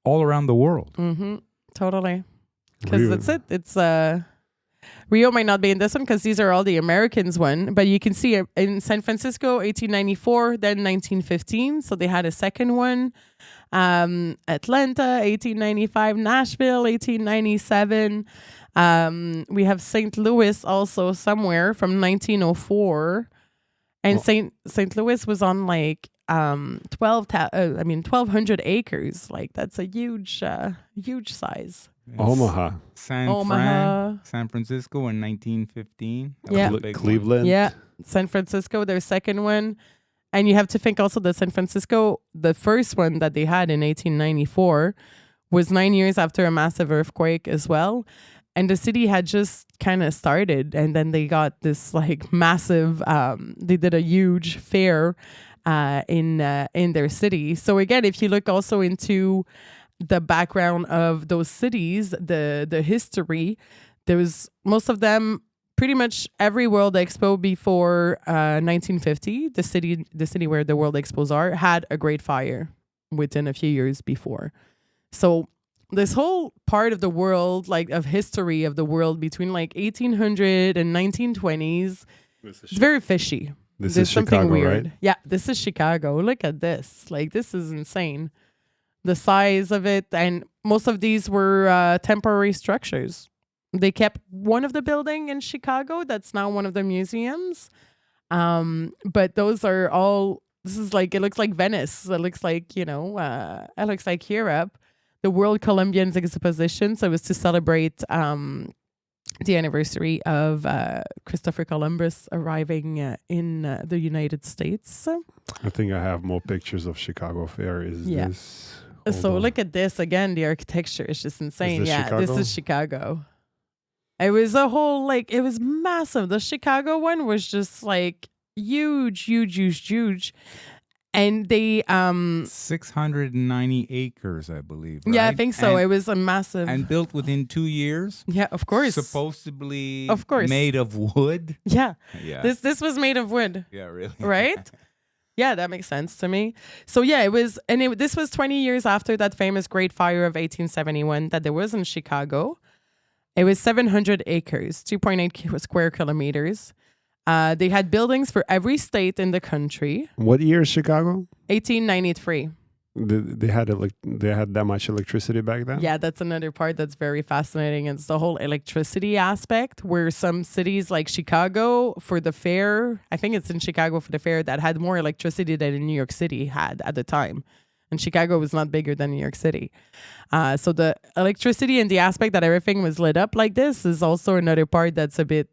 all around the world. Mm-hmm. Totally. Because Rio. that's it. It's Rio might not be in this one because these are all the Americans one, but you can see it in San Francisco, 1894, then 1915. So they had a second one. Atlanta, 1895, Nashville, 1897. We have St. Louis also somewhere from 1904. And St. Louis was on like 1,200 acres. Like that's a huge size. Omaha. San Francisco in 1915. That Yeah. was a big one. Cleveland. Yeah, San Francisco, their second one. And you have to think also that San Francisco, the first one that they had in 1894, was 9 years after a massive earthquake as well. And the city had just kind of started. And then they got this like massive, they did a huge fair in their city. So again, if you look also into the background of those cities, the history, there was most of them, pretty much every World Expo before 1950, the city where the World Expos are, had a great fire within a few years before. So this whole part of the world, like of history of the world between like 1800 and 1920s, it's very fishy. This There's is something Chicago, weird. right? Yeah, this is Chicago. Look at this. Like, this is insane. The size of it. And most of these were temporary structures. They kept one of the building in Chicago. That's now one of the museums. But those are all, this is like, it looks like Venice. It looks like, it looks like Europe. The World Columbians Exposition. So it was to celebrate the anniversary of Christopher Columbus arriving in the United States. I think I have more pictures of Chicago Fair. Is this? So look at this again. The architecture is just insane. this Yeah, Chicago? this is Chicago. It was a whole, like, it was massive. The Chicago one was just like huge. And they 690 acres, I believe. yeah, I right? think so. And, It was a massive. and built within 2 years. Yeah, of course. Supposedly Of course. made of wood. Yeah. Yeah. This was made of wood. Yeah, really. Right? Yeah, that makes sense to me. So yeah, it was, and this was 20 years after that famous Great Fire of 1871 that there was in Chicago. It was 700 acres, 2.8 square kilometers. They had buildings for every state in the country. What year is Chicago? 1893. They had that much electricity back then. Yeah, that's another part that's very fascinating. It's the whole electricity aspect, where some cities like Chicago for the fair, I think it's in Chicago for the fair, that had more electricity than New York City had at the time. And Chicago was not bigger than New York City. So the electricity and the aspect that everything was lit up like this is also another part that's a bit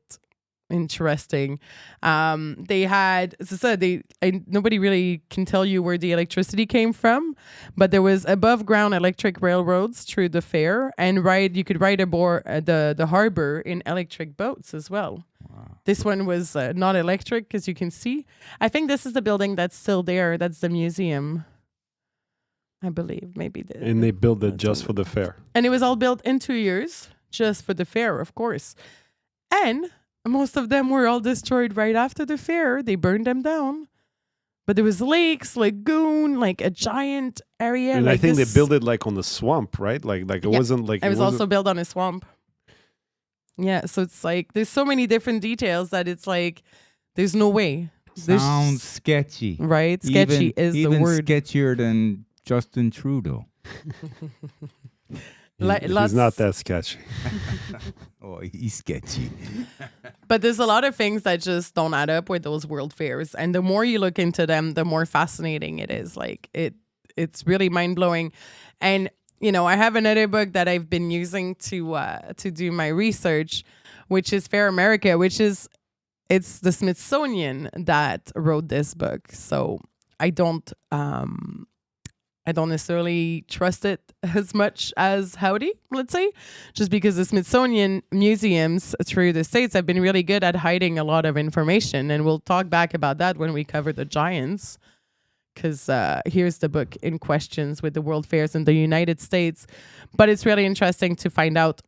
interesting. They had, as I said, nobody really can tell you where the electricity came from, but there was above ground electric railroads through the fair, and you could ride aboard the harbor in electric boats as well. Wow. This one was not electric, as you can see. I think this is the building that's still there. That's the museum, I believe. Maybe And they built it just for the fair. and it was all built in 2 years, just for the fair, of course. And most of them were all destroyed right after the fair. They burned them down. But there was lakes, lagoon, like a giant area. And like I think this. they built it like on the swamp, right? Like it Yeah. wasn't like It was also built on a swamp. Yeah, so it's like there's so many different details that it's like there's no way. Sounds sketchy. Right? Sketchy is the even word. sketchier than Justin Trudeau. He's not that sketchy. Oh, he's sketchy. But there's a lot of things that just don't add up with those world fairs. And the more you look into them, the more fascinating it is. Like it's really mind-blowing. And I have another book that I've been using to do my research, which is Fair America, it's the Smithsonian that wrote this book. So I don't I don't necessarily trust it as much as Howdy, let's say, just because the Smithsonian museums through the States have been really good at hiding a lot of information. And we'll talk back about that when we cover the giants. Because here's the book in questions with the World Fairs in the United States. But it's really interesting to find out.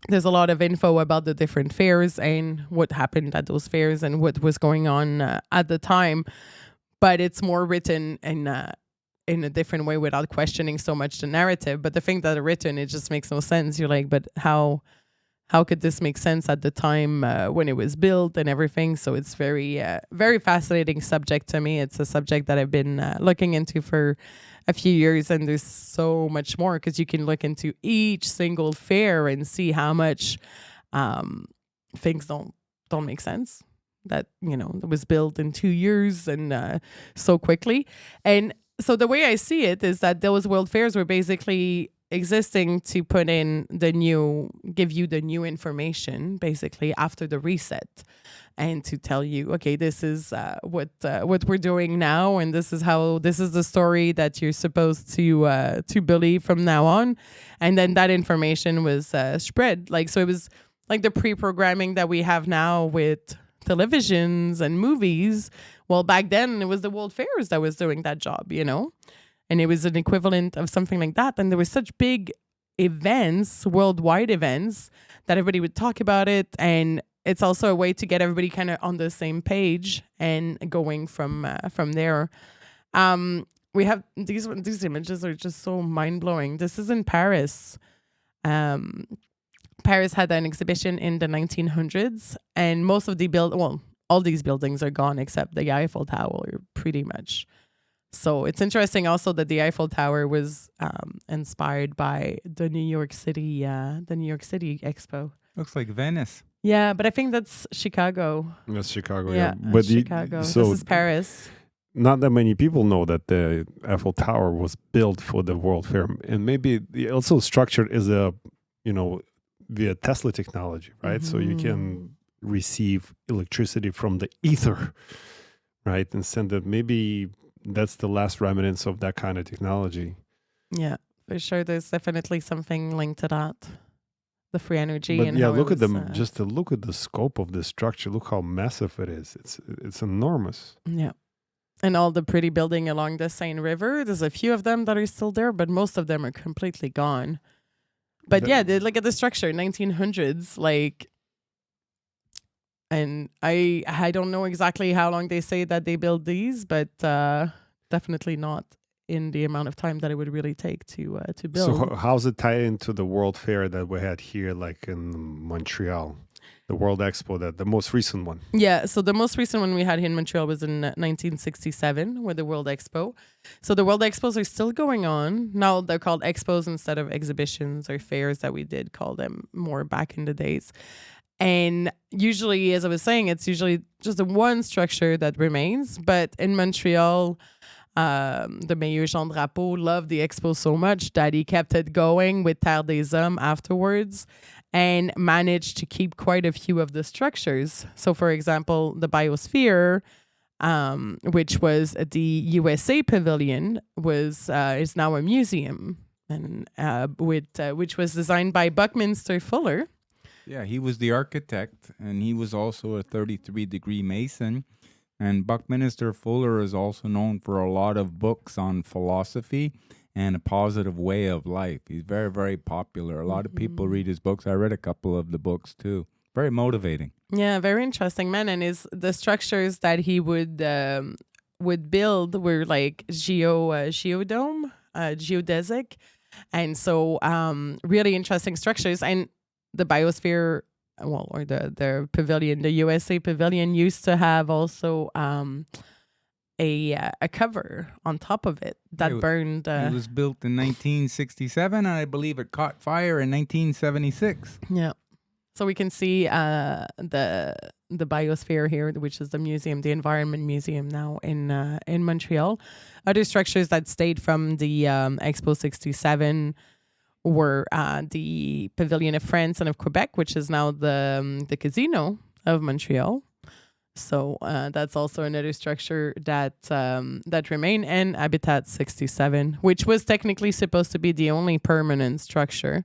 There's a lot of info about the different fairs and what happened at those fairs and what was going on at the time. But it's more written in a different way without questioning so much the narrative. But the thing that are written, it just makes no sense. You're like, but how could this make sense at the time when it was built and everything? So it's very fascinating subject to me. It's a subject that I've been looking into for a few years, and there's so much more because you can look into each single fair and see how much things don't make sense. That, you know, it was built in 2 years and so quickly. And so the way I see it is that those world fairs were basically existing to give you the new information basically after the reset, and to tell you, okay, this is what we're doing now, and this is the story that you're supposed to believe from now on. And then that information was spread. Like, so it was like the pre-programming that we have now with televisions and movies. Well, back then it was the World Fairs that was doing that job, you know? And it was an equivalent of something like that. And there were such big events, worldwide events, that everybody would talk about it. And it's also a way to get everybody kind of on the same page and going from there. We have these images are just so mind-blowing. This is in Paris. Paris had an exhibition in the 1900s, and most of all these buildings are gone except the Eiffel Tower, pretty much. So it's interesting also that the Eiffel Tower was inspired by the New York City Expo. Looks like Venice. Yeah, but I think that's Chicago. That's Chicago, Yeah, But Chicago. so This is Paris. not that many people know that the Eiffel Tower was built for the World Fair, and maybe also structured as via Tesla technology, right? So you can receive electricity from the ether, right, and send it. Maybe that's the last remnants of that kind of technology. Yeah, for sure. There's definitely something linked to that. The free energy. But and yeah, how look it at was, just to look at the scope of this structure. Look how massive it is. It's enormous. Yeah. And all the pretty building along the Seine River. There's a few of them that are still there, but most of them are completely gone. But look at the structure, 1900s, like, and I don't know exactly how long they say that they build these, but definitely not in the amount of time that it would really take to build. So how's it tied into the World Fair that we had here, like in Montreal? The World Expo, the most recent one. Yeah, so the most recent one we had here in Montreal was in 1967 with the World Expo. So the World Expos are still going on. Now they're called expos instead of exhibitions or fairs that we did call them more back in the days. And usually, as I was saying, it's usually just the one structure that remains. But in Montreal, the Mayor Jean Drapeau loved the expo so much that he kept it going with Terre des Hommes afterwards, and managed to keep quite a few of the structures. So, for example, the Biosphere, which was the USA Pavilion, is now a museum, and which was designed by Buckminster Fuller. Yeah, he was the architect, and he was also a 33-degree Mason. And Buckminster Fuller is also known for a lot of books on philosophy and a positive way of life. He's very, very popular. A lot of people read his books. I read a couple of the books too. Very motivating. Yeah, very interesting man. And the structures that he would build were like geodesic, and so really interesting structures. And the Biosphere, or the pavilion, the USA Pavilion, used to have also a cover on top of it that burned. It was built in 1967, and I believe it caught fire in 1976. Yeah, so we can see the Biosphere here, which is the museum, the Environment Museum now in Montreal. Other structures that stayed from the Expo 67 were the Pavilion of France and of Quebec, which is now the Casino of Montreal. So that's also another structure that remain, and Habitat 67, which was technically supposed to be the only permanent structure,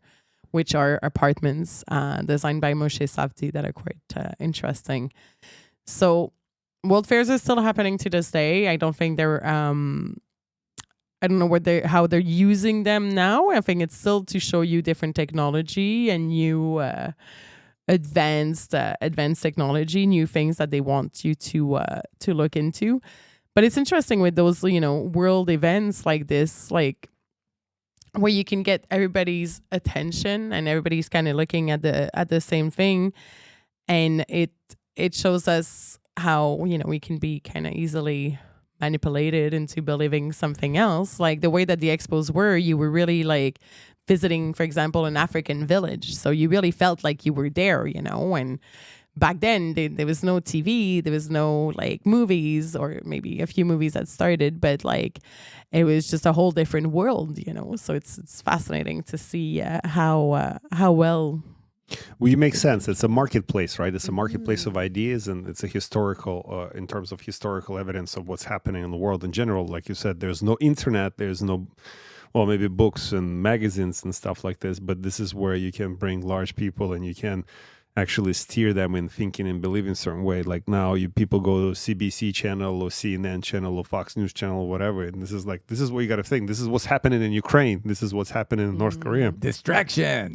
which are apartments designed by Moshe Safdie that are quite interesting. So world fairs are still happening to this day. I don't think they're I don't know how they're using them now. I think it's still to show you different technology and new advanced technology, new things that they want you to look into. But it's interesting with those, world events like this, like where you can get everybody's attention and everybody's kind of looking at the same thing, and it shows us how we can be kind of easily manipulated into believing something else. Like the way that the expos were, you were really like visiting, for example, an African village, so you really felt like you were there, and back then there was no TV, there was no like movies, or maybe a few movies that started, but like it was just a whole different world, so it's fascinating to see how well. Well, you make sense. It's a marketplace, right? It's a marketplace of ideas, and it's a historical, in terms of historical evidence of what's happening in the world in general. Like you said, there's no internet, there's no, well, maybe books and magazines and stuff like this, but this is where you can bring large people and you can actually steer them in thinking and believing a certain way. Like now, people go to CBC channel or CNN channel or Fox News channel or whatever, and this is what you got to think. This is what's happening in Ukraine. This is what's happening in North Korea. Distraction.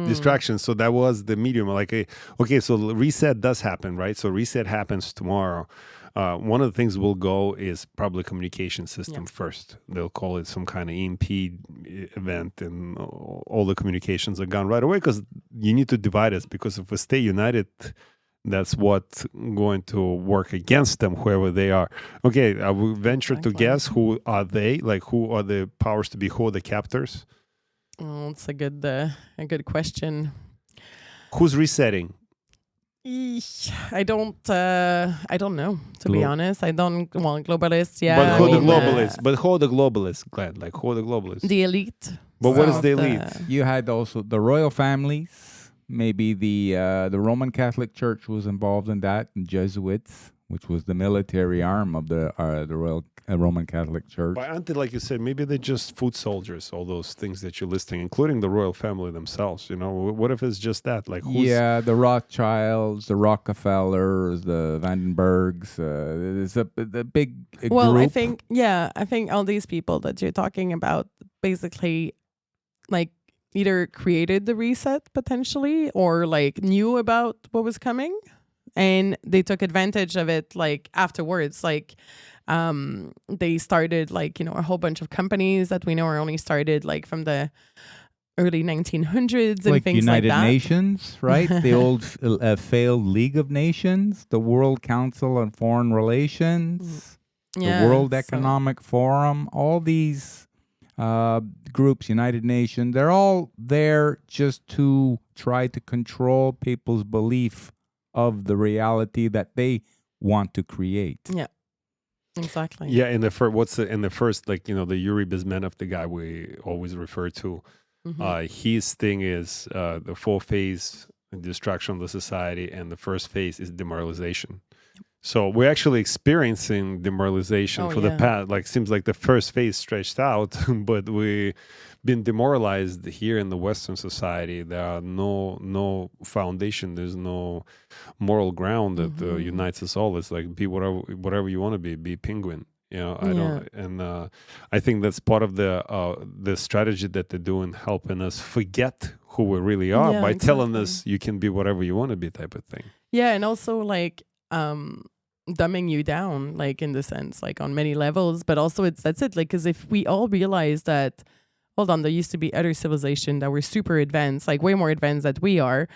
Distraction. So that was the medium. Like, okay, so reset does happen, right? So reset happens tomorrow. One of the things we'll go is probably communication system first. They'll call it some kind of EMP event, and all the communications are gone right away, because you need to divide us, because if we stay united, that's what's going to work against them, whoever they are. Okay, I will venture to guess, who are they? Like, who are the powers to be? Who are the captors? Oh, it's a good question. Who's resetting? I don't know, to be honest. I don't want globalists. Yeah, but who are the globalists, Glenn? Like, who are the globalists? The elite. But what is the elite? You had also the royal families. Maybe the Roman Catholic Church was involved in that, and Jesuits, which was the military arm of the Royal Roman Catholic Church. But aren't they, like you said, maybe they're just foot soldiers, all those things that you're listing, including the royal family themselves, What if it's just that? Like, yeah, the Rothschilds, the Rockefellers, the Vandenbergs, it's the big group. Well, I think all these people that you're talking about basically, like, either created the reset potentially, or like knew about what was coming, and they took advantage of it, like afterwards. Like they started, like, a whole bunch of companies that we know are only started like from the early 1900s and like things United like that. Nations, right? The old failed League of Nations, the World Council on Foreign Relations, the World Economic Forum, all these groups, United Nations, they're all there just to try to control people's belief of the reality that they want to create. Yeah, exactly. Yeah, in the first, like, the Yuri Bezmenov, the guy we always refer to, his thing is the 4-phase destruction of the society, and the first phase is demoralization. So we're actually experiencing demoralization for the past, like, seems like the first phase stretched out, but we've been demoralized here in the Western society. There are no foundation. There's no moral ground that unites us all. It's like, be whatever you want to be penguin. I think that's part of the strategy that they're doing, helping us forget who we really are by telling us you can be whatever you want to be, type of thing. Yeah, and also like dumbing you down, like, in the sense, like, on many levels, but also that's it, like, because if we all realize that, hold on, there used to be other civilization that were super advanced, like way more advanced than we are,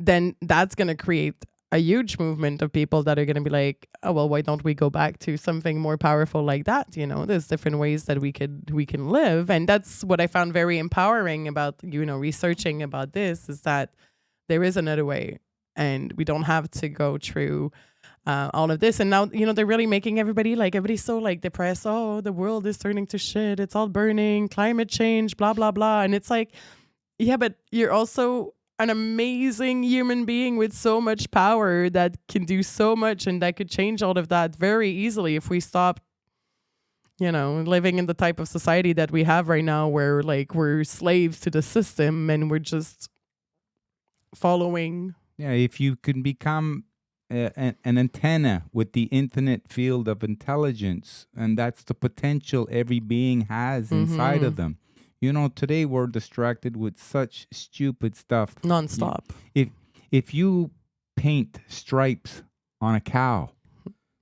then that's going to create a huge movement of people that are going to be like, oh, well, why don't we go back to something more powerful like that? There's different ways that we can live. And that's what I found very empowering about, researching about this, is that there is another way, and we don't have to go through all of this. And now, they're really making everybody's so, like, depressed. Oh, the world is turning to shit. It's all burning, climate change, blah, blah, blah. And it's like, yeah, but you're also an amazing human being with so much power that can do so much and that could change all of that very easily if we stop, living in the type of society that we have right now where like we're slaves to the system and we're just following. Yeah, if you can become an antenna with the infinite field of intelligence, and that's the potential every being has inside of them. Today we're distracted with such stupid stuff. Nonstop. If you paint stripes on a cow,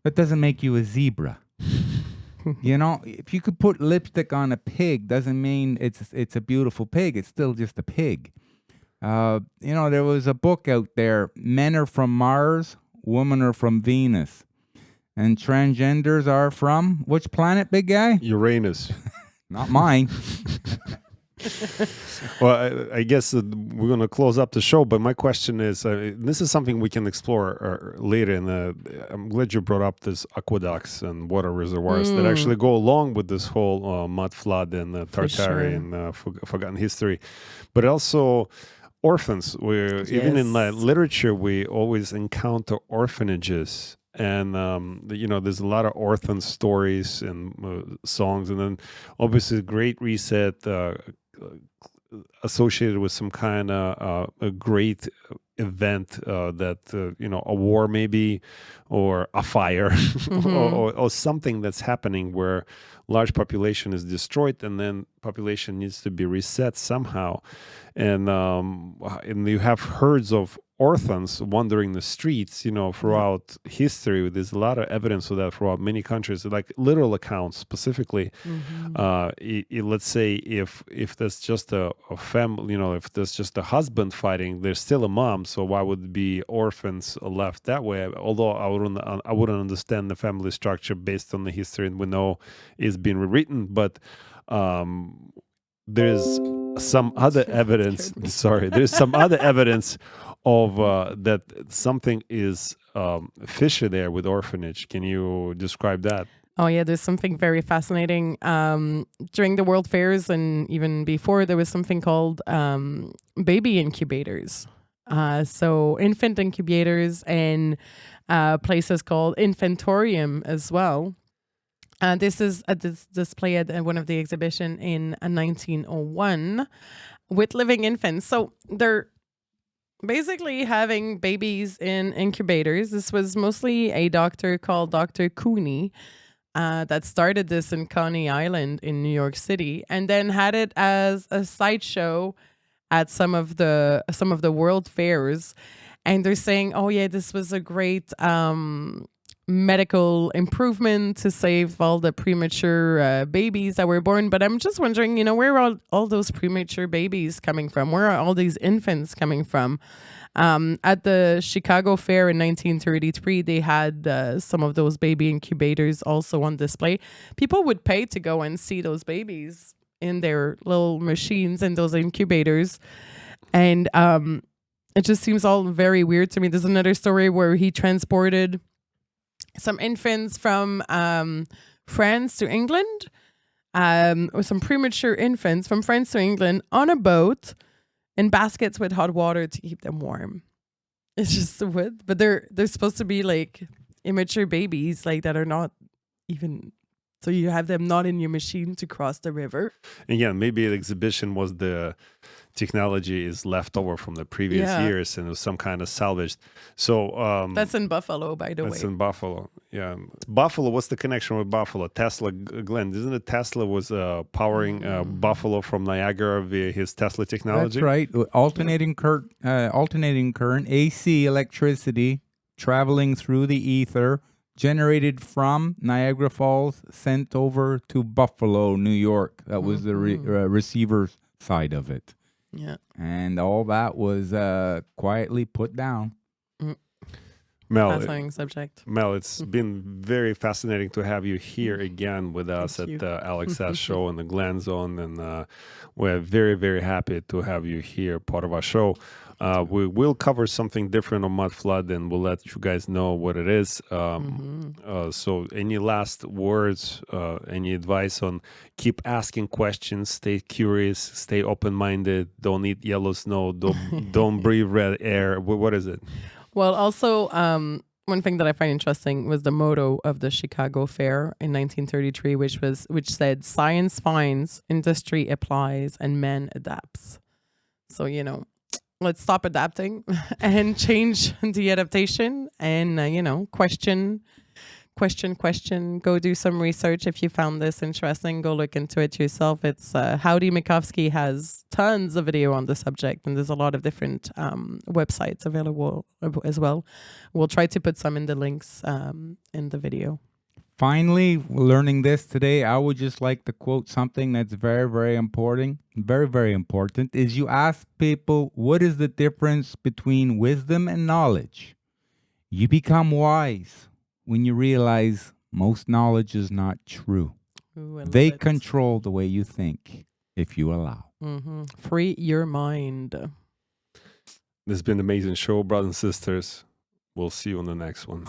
that doesn't make you a zebra. If you could put lipstick on a pig, doesn't mean it's a beautiful pig. It's still just a pig. There was a book out there, Men Are From Mars, Women Are From Venus. And transgenders are from which planet, big guy? Uranus. Not mine. Well, I guess we're going to close up the show, but my question is, this is something we can explore later. I'm glad you brought up this aqueducts and water reservoirs that actually go along with this whole mud flood and Tartaria and forgotten history, but also orphans. Even in literature, we always encounter orphanages. And, there's a lot of orphan stories and songs. And then, obviously, Great Reset associated with some kind of a great event that, a war maybe, or a fire, or something that's happening where large population is destroyed and then population needs to be reset somehow. And you have herds of orphans wandering the streets, throughout history. There's a lot of evidence of that throughout many countries, like literal accounts specifically. Let's say if there's just a family, if there's just a husband fighting, there's still a mom. So why would be orphans left that way? Although I wouldn't understand the family structure based on the history, and we know it's been rewritten, but there's some other evidence. There's some other evidence of that something is fishy there with orphanage. Can you describe that? Oh yeah, there's something very fascinating. During the World Fairs and even before, there was something called baby incubators. So infant incubators and places called infantorium as well. This is a display at one of the exhibition in 1901 with living infants. So they're basically having babies in incubators. This was mostly a doctor called Dr. Cooney that started this in Coney Island in New York City, and then had it as a sideshow at some of the world fairs. And they're saying, oh yeah, this was a great medical improvement to save all the premature babies that were born. But I'm just wondering, where are all those premature babies coming from? Where are all these infants coming from? At the Chicago Fair in 1933, they had some of those baby incubators also on display. People would pay to go and see those babies in their little machines in those incubators. And it just seems all very weird to me. There's another story where he transported some infants from France to England, or some premature infants from France to England on a boat in baskets with hot water to keep them warm. It's just what, but they're supposed to be like immature babies, like that are not even. So you have them not in your machine to cross the river. And yeah, maybe the exhibition was the technology is left over from the previous years and it was some kind of salvaged. So that's in Buffalo, by the way. That's in Buffalo. Yeah. Buffalo, what's the connection with Buffalo? Tesla, Glenn, isn't it Tesla was powering Buffalo from Niagara via his Tesla technology? That's right. Alternating current, AC electricity traveling through the ether, generated from Niagara Falls, sent over to Buffalo, New York. That was the receiver's side of it. Yeah. And all that was quietly put down. Mel, fascinating subject. Mel, it's been very fascinating to have you here again with us at the Saz Show and the Glen Zone. And we're very, very happy to have you here, part of our show. We will cover something different on mud flood, and we'll let you guys know what it is. So, any last words? Any advice on keep asking questions, stay curious, stay open-minded, don't eat yellow snow, don't breathe red air. What is it? Well, also, one thing that I find interesting was the motto of the Chicago Fair in 1933, which said, "Science finds, industry applies, and man adapts." So, you know, let's stop adapting and change the adaptation, and you know, question. Go do some research. If you found this interesting, go look into it yourself. It's Howdy Mikovsky has tons of video on the subject, and there's a lot of different websites available as well. We'll try to put some in the links in the video. Finally, learning this today, I would just like to quote something that's very, very important. Very, very important is you ask people, what is the difference between wisdom and knowledge? You become wise when you realize most knowledge is not true. Ooh, They control the way you think if you allow. Free your mind. This has been an amazing show, brothers and sisters. We'll see you on the next one.